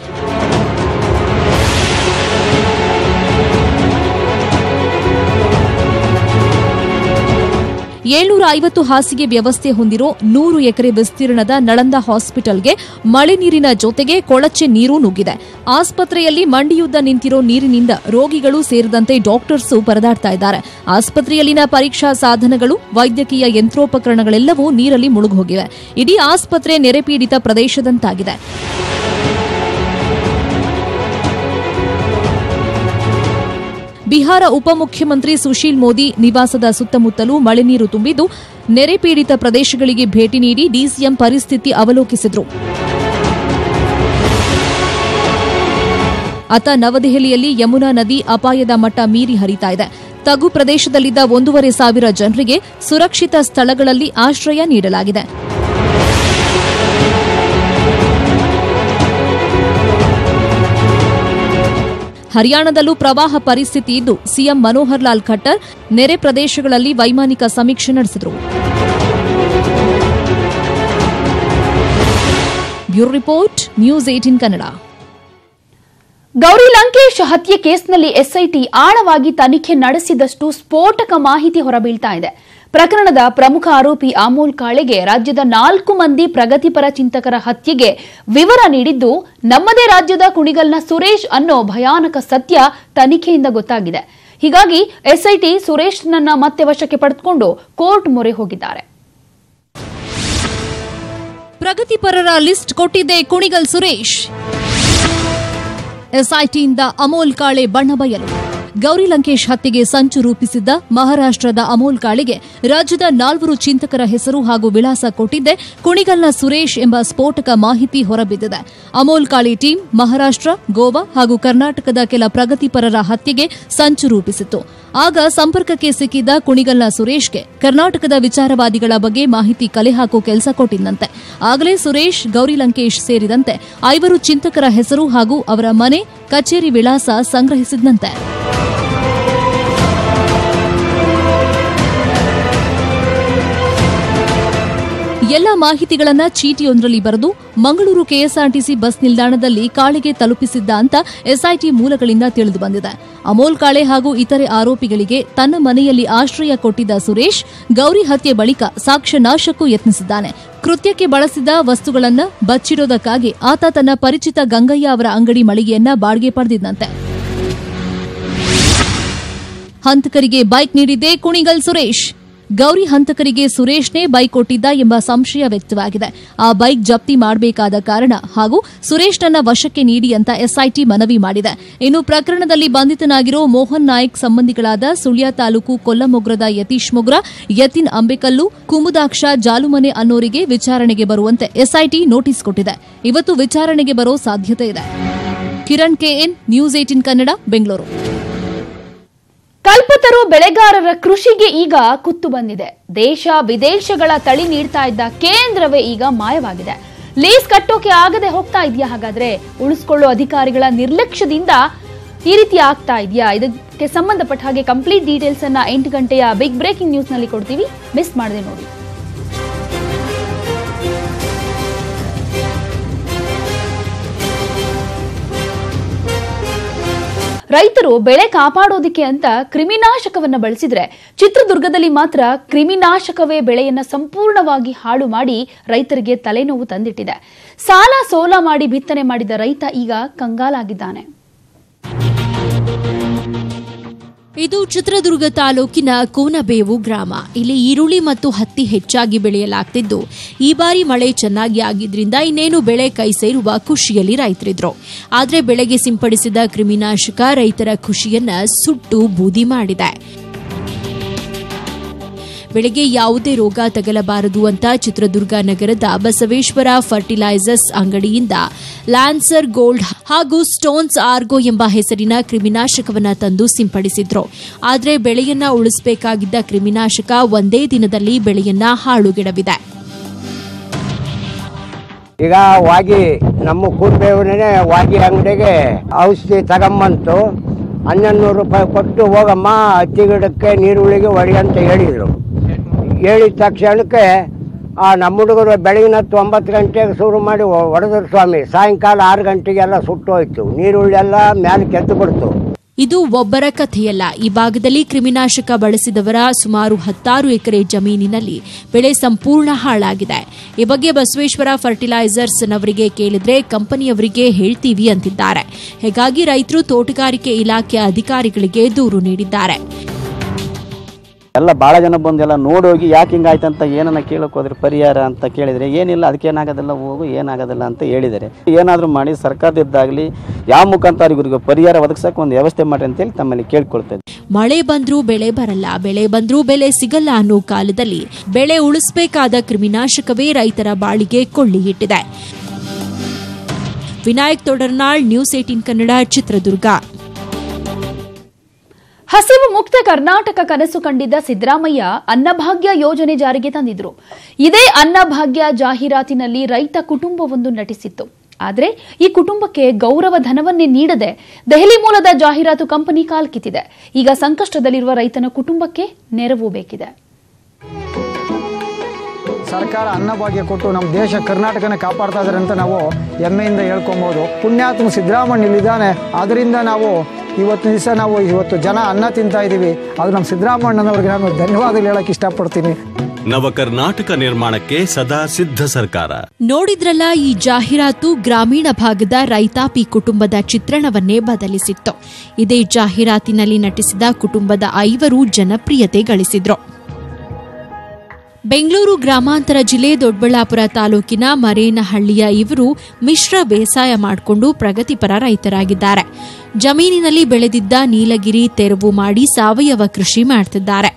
750 ಹಾಸಿಗೆ ವ್ಯವಸ್ಥೆ ಹೊಂದಿರೋ 100 ಎಕರೆ ವಿಸ್ತೀರ್ಣದ ನಳಂದ ಹಾಸ್ಪಿಟಲ್ಗೆ ಮಳೆ ನೀರಿನ ಜೊತೆಗೆ ಕೊಳಚೆ ನೀರು ನುಗ್ಗಿದೆ. ಆಸ್ಪತ್ರೆಯಲ್ಲಿ ಮಂಡಿಯುದ್ದ ನಿಂತಿರೋ ನೀರಿನಿಂದ ರೋಗಿಗಳು ಸೇರಿದಂತೆ ಡಾಕ್ಟರ್ಸು ಪರದಾಡ್ತಾ ಇದ್ದಾರೆ. ಆಸ್ಪತ್ರೆಯಲ್ಲಿನ ಪರೀಕ್ಷಾ ಸಾಧನಗಳು, ವೈದ್ಯಕೀಯ ಯಂತ್ರೋಪಕರಣಗಳೆಲ್ಲವೂ ನೀರಲ್ಲಿ ಮುಳುಗೋಗಿವೆ. ಇಡೀ ಆಸ್ಪತ್ರೆ ನೆರೆಪೀಡಿತ ಪ್ರದೇಶದಂತಾಗಿದೆ. ಬಿಹಾರ ಉಪಮುಖ್ಯಮಂತ್ರಿ ಸುಶೀಲ್ ಮೋದಿ ನಿವಾಸದ ಸುತ್ತಮುತ್ತಲೂ ಮಳೆ ನೀರು ತುಂಬಿದ್ದು, ನೆರೆ ಪೀಡಿತ ಪ್ರದೇಶಗಳಿಗೆ ಭೇಟಿ ನೀಡಿ ಡಿಸಿಎಂ ಪರಿಸ್ಥಿತಿ ಅವಲೋಕಿಸಿದರು. ಅತ್ತ ನವದೆಹಲಿಯಲ್ಲಿ ಯಮುನಾ ನದಿ ಅಪಾಯದ ಮಟ್ಟ ಮೀರಿ ಹರಿತಾ ಇದೆ. ತಗ್ಗು ಪ್ರದೇಶದಲ್ಲಿದ್ದ 1,500 ಜನರಿಗೆ ಸುರಕ್ಷಿತ ಸ್ಥಳಗಳಲ್ಲಿ ಆಶ್ರಯ ನೀಡಲಾಗಿದೆ. ಹರಿಯಾಣದಲ್ಲೂ ಪ್ರವಾಹ ಪರಿಸ್ಥಿತಿ ಇದ್ದು, ಸಿಎಂ ಮನೋಹರ್ ಲಾಲ್ ಖಟ್ಟರ್ ನೆರೆ ಪ್ರದೇಶಗಳಲ್ಲಿ ವೈಮಾನಿಕ ಸಮೀಕ್ಷೆ ನಡೆಸಿದರು. Bureau report, news 18 Kannada. Gauri Lankesh ಹತ್ಯೆ ಕೇಸ್ನಲ್ಲಿ ಎಸ್ಐಟಿ ಆಳವಾಗಿ ತನಿಖೆ ನಡೆಸಿದಷ್ಟು ಸ್ಫೋಟಕ ಮಾಹಿತಿ ಹೊರಬೀಳ್ತಾ ಇದೆ. ಪ್ರಕರಣದ ಪ್ರಮುಖ ಆರೋಪಿ ಅಮೋಲ್ ಕಾಳೆಗೆ ರಾಜ್ಯದ 4 ಮಂದಿ ಪ್ರಗತಿಪರ ಚಿಂತಕರ ಹತ್ಯೆಗೆ ವಿವರ ನೀಡಿದ್ದು ನಮ್ಮದೇ ರಾಜ್ಯದ ಕುಣಿಗಲ್ನ ಸುರೇಶ್ ಅನ್ನೋ ಭಯಾನಕ ಸತ್ಯ ತನಿಖೆಯಿಂದ ಗೊತ್ತಾಗಿದೆ. ಹೀಗಾಗಿ ಎಸ್ಐಟಿ ಸುರೇಶ್ನನ್ನ ಮತ್ತೆ ವಶಕ್ಕೆ ಪಡೆದುಕೊಂಡು ಕೋರ್ಟ್ ಮೊರೆ ಹೋಗಿದ್ದಾರೆ. ಪ್ರಗತಿಪರರ ಲಿಸ್ಟ್ ಕೊಟ್ಟಿದ್ದೆ ಕುಣಿಗಲ್ ಸುರೇಶ್. ಎಸ್ಐಟಿಯಿಂದ ಅಮೋಲ್ ಕಾಳೆ ಬಣ್ಣ ಬಯಲು. ಗೌರಿ ಲಂಕೇಶ್ ಹತ್ಯೆಗೆ ಸಂಚು ರೂಪಿಸಿದ್ದ ಮಹಾರಾಷ್ಟ್ರದ ಅಮೋಲ್ ಕಾಳೆಗೆ ರಾಜ್ಯದ 4 ಚಿಂತಕರ ಹೆಸರು ಹಾಗೂ ವಿಳಾಸ ಕೊಟ್ಟಿದ್ದೆ ಕುಣಿಗಲ್ನ ಸುರೇಶ್ ಎಂಬ ಸ್ಫೋಟಕ ಮಾಹಿತಿ ಹೊರಬಿದ್ದಿದೆ. ಅಮೋಲ್ ಕಾಳೆ ಟೀಮ್ ಮಹಾರಾಷ್ಟ್ರ, ಗೋವಾ ಹಾಗೂ ಕರ್ನಾಟಕದ ಕೆಲ ಪ್ರಗತಿಪರರ ಹತ್ಯೆಗೆ ಸಂಚು ರೂಪಿಸಿತ್ತು. ಆಗ ಸಂಪರ್ಕಕ್ಕೆ ಸಿಕ್ಕಿದ್ದ ಕುಣಿಗಲ್ನ ಸುರೇಶ್ಗೆ ಕರ್ನಾಟಕದ ವಿಚಾರವಾದಿಗಳ ಬಗ್ಗೆ ಮಾಹಿತಿ ಕಲೆ ಹಾಕೋ ಕೆಲಸ ಕೊಟ್ಟಿದ್ದಂತೆ. ಆಗಲೇ ಸುರೇಶ್ ಗೌರಿ ಲಂಕೇಶ್ ಸೇರಿದಂತೆ 5 ಚಿಂತಕರ ಹೆಸರು ಹಾಗೂ ಅವರ ಮನೆ, ಕಚೇರಿ ವಿಳಾಸ ಸಂಗ್ರಹಿಸಿದ್ದಂತೆ. ಎಲ್ಲ ಮಾಹಿತಿಗಳನ್ನ ಚೀಟಿಯೊಂದರಲ್ಲಿ ಬರೆದು ಮಂಗಳೂರು ಕೆಎಸ್ಆರ್ಟಿಸಿ ಬಸ್ ನಿಲ್ದಾಣದಲ್ಲಿ ಕಾಳೆಗೆ ತಲುಪಿಸಿದ್ದ ಅಂತ ಎಸ್ಐಟಿ ಮೂಲಗಳಿಂದ ತಿಳಿದು ಬಂದಿದೆ. ಅಮೋಲ್ ಕಾಳೆ ಹಾಗೂ ಇತರೆ ಆರೋಪಿಗಳಿಗೆ ತನ್ನ ಮನೆಯಲ್ಲಿ ಆಶ್ರಯ ಕೊಟ್ಟಿದ್ದ ಸುರೇಶ್ ಗೌರಿ ಹತ್ಯೆ ಬಳಿಕ ಸಾಕ್ಷ್ಯ ನಾಶಕ್ಕೂ ಯತ್ನಿಸಿದ್ದಾನೆ. ಕೃತ್ಯಕ್ಕೆ ಬಳಸಿದ ವಸ್ತುಗಳನ್ನು ಬಚ್ಚಿಡೋದಕ್ಕಾಗಿ ಆತ ತನ್ನ ಪರಿಚಿತ ಗಂಗಯ್ಯ ಅವರ ಅಂಗಡಿ ಮಳಿಗೆಯನ್ನ ಬಾಡಿಗೆ ಪಡೆದಿದ್ದಂತೆ. ಹಂತಕರಿಗೆ ಬೈಕ್ ನೀಡಿದ್ದೇ ಕುಣಿಗಲ್ ಸುರೇಶ್. ಗೌರಿ ಹಂತಕರಿಗೆ ಸುರೇಶ್ನೇ ಬೈಕ್ ಕೊಟ್ಟಿದ್ದ ಎಂಬ ಸಂಶಯ ವ್ಯಕ್ತವಾಗಿದೆ. ಆ ಬೈಕ್ ಜಪ್ತಿ ಮಾಡಬೇಕಾದ ಕಾರಣ ಹಾಗೂ ಸುರೇಶ್ನನ್ನ ವಶಕ್ಕೆ ನೀಡಿ ಅಂತ ಎಸ್ಐಟಿ ಮನವಿ ಮಾಡಿದೆ. ಇನ್ನು ಪ್ರಕರಣದಲ್ಲಿ ಬಂಧಿತನಾಗಿರೋ ಮೋಹನ್ ನಾಯ್ಕ್ ಸಂಬಂಧಿಗಳಾದ ಸುಳ್ಯ ತಾಲೂಕು ಕೊಲ್ಲಮೊಗ್ರದ ಯತೀಶ್ ಮೊಗ್ರ, ಯತಿನ್ ಅಂಬೇಕಲ್ಲು, ಕುಮುದಾಕ್ಷ ಜಾಲುಮನೆ ಅನ್ನೋರಿಗೆ ವಿಚಾರಣೆಗೆ ಬರುವಂತೆ ಎಸ್ಐಟಿ ನೋಟಿಸ್ ಕೊಟ್ಟಿದೆ. ಇವತ್ತು ವಿಚಾರಣೆಗೆ ಬರೋ ಸಾಧ್ಯತೆ ಇದೆ. Kiran KN, News 18 Kannada, Bengaluru. ಕಲ್ಪತರು ಬೆಳೆಗಾರರ ಕೃಷಿಗೆ ಈಗ ಕುತ್ತು ಬಂದಿದೆ. ದೇಶ ವಿದೇಶಗಳ ತಳಿ ನೀಡ್ತಾ ಇದ್ದ ಕೇಂದ್ರವೇ ಈಗ ಮಾಯವಾಗಿದೆ. ಲೀಸ್ ಕಟ್ಟೋಕೆ ಆಗದೆ ಹೋಗ್ತಾ ಇದೆಯಾ? ಹಾಗಾದ್ರೆ ಉಳಿಸಿಕೊಳ್ಳೋ ಅಧಿಕಾರಿಗಳ ನಿರ್ಲಕ್ಷ್ಯದಿಂದ ಈ ರೀತಿ ಆಗ್ತಾ ಇದೆಯಾ? ಇದಕ್ಕೆ ಸಂಬಂಧಪಟ್ಟ ಹಾಗೆ ಕಂಪ್ಲೀಟ್ ಡೀಟೇಲ್ಸ್ ಅನ್ನ 8 ಗಂಟೆಯ ಬಿಗ್ ಬ್ರೇಕಿಂಗ್ ನ್ಯೂಸ್ ನಲ್ಲಿ ಕೊಡ್ತೀವಿ, ಮಿಸ್ ಮಾಡದೆ ನೋಡಿ. ರೈತರು ಬೆಳೆ ಕಾಪಾಡೋದಕ್ಕೆ ಅಂತ ಕ್ರಿಮಿನಾಶಕವನ್ನ ಬಳಸಿದ್ರೆ ಚಿತ್ರದುರ್ಗದಲ್ಲಿ ಮಾತ್ರ ಕ್ರಿಮಿನಾಶಕವೇ ಬೆಳೆಯನ್ನ ಸಂಪೂರ್ಣವಾಗಿ ಹಾಳು ಮಾಡಿ ರೈತರಿಗೆ ತಲೆನೋವು ತಂದಿಟ್ಟಿದೆ. ಸಾಲ ಸೋಲ ಮಾಡಿ ಬಿತ್ತನೆ ಮಾಡಿದ ರೈತ ಈಗ ಕಂಗಾಲಾಗಿದ್ದಾನೆ. ಇದು ಚಿತ್ರದುರ್ಗ ತಾಲೂಕಿನ ಕೋನಬೇವು ಗ್ರಾಮ. ಇಲ್ಲಿ ಈರುಳ್ಳಿ ಮತ್ತು ಹತ್ತಿ ಹೆಚ್ಚಾಗಿ ಬೆಳೆಯಲಾಗ್ತಿದ್ದು, ಈ ಬಾರಿ ಮಳೆ ಚೆನ್ನಾಗಿ ಆಗಿದ್ರಿಂದ ಇನ್ನೇನು ಬೆಳೆ ಕೈ ಸೇರುವ ಖುಷಿಯಲ್ಲಿ ರೈತರಿದ್ರು. ಆದರೆ ಬೆಳೆಗೆ ಸಿಂಪಡಿಸಿದ ಕ್ರಿಮಿನಾಶಕ ರೈತರ ಖುಷಿಯನ್ನ ಸುಟ್ಟು ಬೂದಿ ಮಾಡಿದೆ. ಬೆಳೆಗೆ ಯಾವುದೇ ರೋಗ ತಗಲಬಾರದು ಅಂತ ಚಿತ್ರದುರ್ಗ ನಗರದ ಬಸವೇಶ್ವರ ಫರ್ಟಿಲೈಸರ್ಸ್ ಅಂಗಡಿಯಿಂದ ಲ್ಯಾನ್ಸರ್ ಗೋಲ್ಡ್ ಹಾಗೂ ಸ್ಟೋನ್ಸ್ ಆರ್ಗೋ ಎಂಬ ಹೆಸರಿನ ಕ್ರಿಮಿನಾಶಕವನ್ನ ತಂದು ಸಿಂಪಡಿಸಿದ್ರು. ಆದರೆ ಬೆಳೆಯನ್ನ ಉಳಿಸಬೇಕಾಗಿದ್ದ ಕ್ರಿಮಿನಾಶಕ ಒಂದೇ ದಿನದಲ್ಲಿ ಬೆಳೆಯನ್ನ ಹಾಳುಗೆಡವಿದೆ. ಈಗ ವಾಗಿ ನಮ್ಮ ಕೂರ್ಬೇವನೇ ವಾಗಿ ಅಂಗಡಿಗೆ ಔಷಧಿ ತಗೊಂಬಂತು. 1100 ರೂಪಾಯಿ ಕೊಟ್ಟು ಹೋಗಮ್ಮ ಹತ್ತಿ ಗಿಡಕ್ಕೆ ನೀರುಳ್ಳಿಗೆ ಹೊಡಿ ಅಂತ ಹೇಳಿದರು. ಹೇಳಿದ ತಕ್ಷಣಕ್ಕೆ ನಮ್ಮ ಹುಡುಗರು ಬೆಳಗಿನ 9 ಗಂಟೆಗೆ ಶುರು ಮಾಡಿ ಹೊಡೆದ್ರು ಸ್ವಾಮಿ. ಸಾಯಂಕಾಲ 6 ಗಂಟೆಗೆಲ್ಲ ಸುಟ್ಟೋಯ್ತು. ನೀರುಳ್ಳಿ ಎಲ್ಲ ಮೇಲೆ ಕೆದ್ದು ಬಿಡ್ತು. ಇದು ಒಬ್ಬರ ಕಥೆಯಲ್ಲ. ಈ ಭಾಗದಲ್ಲಿ ಕ್ರಿಮಿನಾಶಕ ಬಳಸಿದವರ ಸುಮಾರು 16 ಎಕರೆ ಜಮೀನಿನಲ್ಲಿ ಬೆಳೆ ಸಂಪೂರ್ಣ ಹಾಳಾಗಿದೆ. ಈ ಬಗ್ಗೆ ಬಸವೇಶ್ವರ ಫರ್ಟಿಲೈಸರ್ಸ್ ನವರಿಗೆ ಕೇಳಿದ್ರೆ ಕಂಪನಿಯವರಿಗೆ ಹೇಳ್ತೀವಿ ಅಂತಿದ್ದಾರೆ. ಹೀಗಾಗಿ ರೈತರು ತೋಟಗಾರಿಕೆ ಇಲಾಖೆ ಅಧಿಕಾರಿಗಳಿಗೆ ದೂರು ನೀಡಿದ್ದಾರೆ. ಎಲ್ಲ ಭಾಳ ಜನ ಬಂದು ಎಲ್ಲ ನೋಡೋಗಿ ಯಾಕೆ ಹಿಂಗಾಯ್ತಂತ ಏನನ್ನ ಕೇಳಕ್ಕೆ ಹೋದ್ರೆ ಪರಿಹಾರ ಅಂತ ಕೇಳಿದರೆ ಏನಿಲ್ಲ, ಅದಕ್ಕೇನಾಗೋದಿಲ್ಲ, ಹೋಗು, ಏನಾಗೋದಿಲ್ಲ ಅಂತ ಹೇಳಿದ್ದಾರೆ. ಏನಾದರೂ ಮಾಡಿ ಸರ್ಕಾರದಿಂದಾಗಲಿ ಯಾವ ಮುಖಾಂತರ ಇವರಿಗೆ ಪರಿಹಾರ ಒದಗಿಸಕ್ಕೆ ಒಂದು ವ್ಯವಸ್ಥೆ ಮಾಡಿ ಅಂತೇಳಿ ತಮ್ಮಲ್ಲಿ ಕೇಳ್ಕೊಳ್ತೇವೆ. ಮಳೆ ಬಂದ್ರೂ ಬೆಳೆ ಬರಲ್ಲ, ಬೆಳೆ ಬಂದ್ರೂ ಬೆಲೆ ಸಿಗಲ್ಲ ಅನ್ನೋ ಕಾಲದಲ್ಲಿ ಬೆಳೆ ಉಳಿಸಬೇಕಾದ ಕ್ರಿಮಿನಾಶಕವೇ ರೈತರ ಬಾಳಿಗೆ ಕೊಳ್ಳಿ ಇಟ್ಟಿದೆ. ವಿನಾಯಕ್ ತೊಡರ್ನಾಳ್, ನ್ಯೂಸ್ 18 ಕನ್ನಡ, ಚಿತ್ರದುರ್ಗ. ಹಸಿವು ಮುಕ್ತ ಕರ್ನಾಟಕ ಕನಸು ಕಂಡಿದ್ದ ಸಿದ್ದರಾಮಯ್ಯ ಅನ್ನಭಾಗ್ಯ ಯೋಜನೆ ಜಾರಿಗೆ ತಂದಿದ್ರು. ಇದೇ ಅನ್ನಭಾಗ್ಯ ಜಾಹೀರಾತಿನಲ್ಲಿ ರೈತ ಕುಟುಂಬವೊಂದು ನಟಿಸಿತ್ತು. ಆದರೆ ಈ ಕುಟುಂಬಕ್ಕೆ ಗೌರವ ಧನವನ್ನೇ ನೀಡದೆ ದೆಹಲಿ ಮೂಲದ ಜಾಹೀರಾತು ಕಂಪನಿ ಕಾಲ್ಕಿತ್ತಿದೆ. ಈಗ ಸಂಕಷ್ಟದಲ್ಲಿರುವ ರೈತನ ಕುಟುಂಬಕ್ಕೆ ನೆರವು ಬೇಕಿದೆ. ಸರ್ಕಾರ ಅನ್ನಭಾಗ್ಯ ಕೊಟ್ಟು ನಮ್ಮ ದೇಶ ಕರ್ನಾಟಕನ ಕಾಪಾಡ್ತಾ ಇದ್ದಾರೆ ಅಂತ ನಾವು ಹೆಮ್ಮೆಯಿಂದ ಹೇಳ್ಕೊಬಹುದು. ಪುಣ್ಯಾತ್ಮ ಸಿದ್ದರಾಮಯ್ಯ ಇಲ್ಲಿದ್ದಾನೆ, ಅದರಿಂದ ನಾವು ಇವತ್ತು ಜನ ಅನ್ನ ತಿಂತಾ ಇದ್ದೀವಿ. ಅದು ನಮ್ಮ ಸಿದ್ದರಾಮಯ್ಯನವರಿಗೆ ನಾನು ಧನ್ಯವಾದಗಳು ಹೇಳಕ್ಕೆ ಇಷ್ಟಪಡ್ತೀನಿ. ನವ ಕರ್ನಾಟಕ ನಿರ್ಮಾಣಕ್ಕೆ ಸದಾ ಸಿದ್ಧ ಸರ್ಕಾರ. ನೋಡಿದ್ರಲ್ಲ, ಈ ಜಾಹೀರಾತು ಗ್ರಾಮೀಣ ಭಾಗದ ರೈತಾಪಿ ಕುಟುಂಬದ ಚಿತ್ರಣವನ್ನೇ ಬದಲಿಸಿತ್ತು. ಇದೇ ಜಾಹೀರಾತಿನಲ್ಲಿ ನಟಿಸಿದ ಕುಟುಂಬದ 5 ಜನಪ್ರಿಯತೆ ಗಳಿಸಿದ್ರು. ಬೆಂಗಳೂರು ಗ್ರಾಮಾಂತರ ಜಿಲ್ಲೆ ದೊಡ್ಡಬಳ್ಳಾಪುರ ತಾಲೂಕಿನ ಮರೇನಹಳ್ಳಿಯ ಇವರು ಮಿಶ್ರ ಬೇಸಾಯ ಮಾಡಿಕೊಂಡು ಪ್ರಗತಿಪರ ರೈತರಾಗಿದ್ದಾರೆ. ಜಮೀನಿನಲ್ಲಿ ಬೆಳೆದಿದ್ದ ನೀಲಗಿರಿ ತೆರವು ಮಾಡಿ ಸಾವಯವ ಕೃಷಿ ಮಾಡುತ್ತಿದ್ದಾರೆ.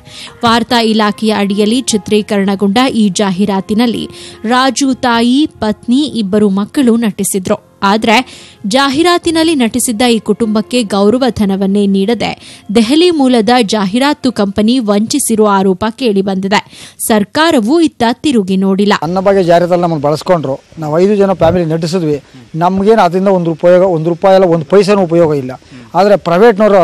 ವಾರ್ತಾ ಇಲಾಖೆಯ ಅಡಿಯಲ್ಲಿ ಚಿತ್ರೀಕರಣಗೊಂಡ ಈ ಜಾಹೀರಾತಿನಲ್ಲಿ ರಾಜು ತಾಯಿ, ಪತ್ನಿ, 2 ಮಕ್ಕಳು ನಟಿಸಿದ್ರು. ಆದರೆ ಜಾಹೀರಾತಿನಲ್ಲಿ ನಟಿಸಿದ್ದ ಈ ಕುಟುಂಬಕ್ಕೆ ಗೌರವ ಧನವನ್ನೇ ನೀಡದೆ ದೆಹಲಿ ಮೂಲದ ಜಾಹೀರಾತು ಕಂಪನಿ ವಂಚಿಸಿರುವ ಆರೋಪ ಕೇಳಿಬಂದಿದೆ. ಸರ್ಕಾರವೂ ಇತ್ತ ತಿರುಗಿ ನೋಡಿಲ್ಲ. ಅನ್ನಭಾಗ್ಯ ಜಾಹೀರಾತಲ್ಲಿ ನಮ್ಮನ್ನು ಬಳಸ್ಕೊಂಡ್ರು. ನಾವು 5 ಜನ ಫ್ಯಾಮಿಲಿ ನಟಿಸಿದ್ವಿ. ನಮಗೇನು ಅದರಿಂದ ಒಂದು ರೂಪಾಯಿ ಅಲ್ಲ, 1 ಪೈಸೆನೂ ಉಪಯೋಗ ಇಲ್ಲ. ಆದರೆ ಪ್ರೈವೇಟ್ನವರು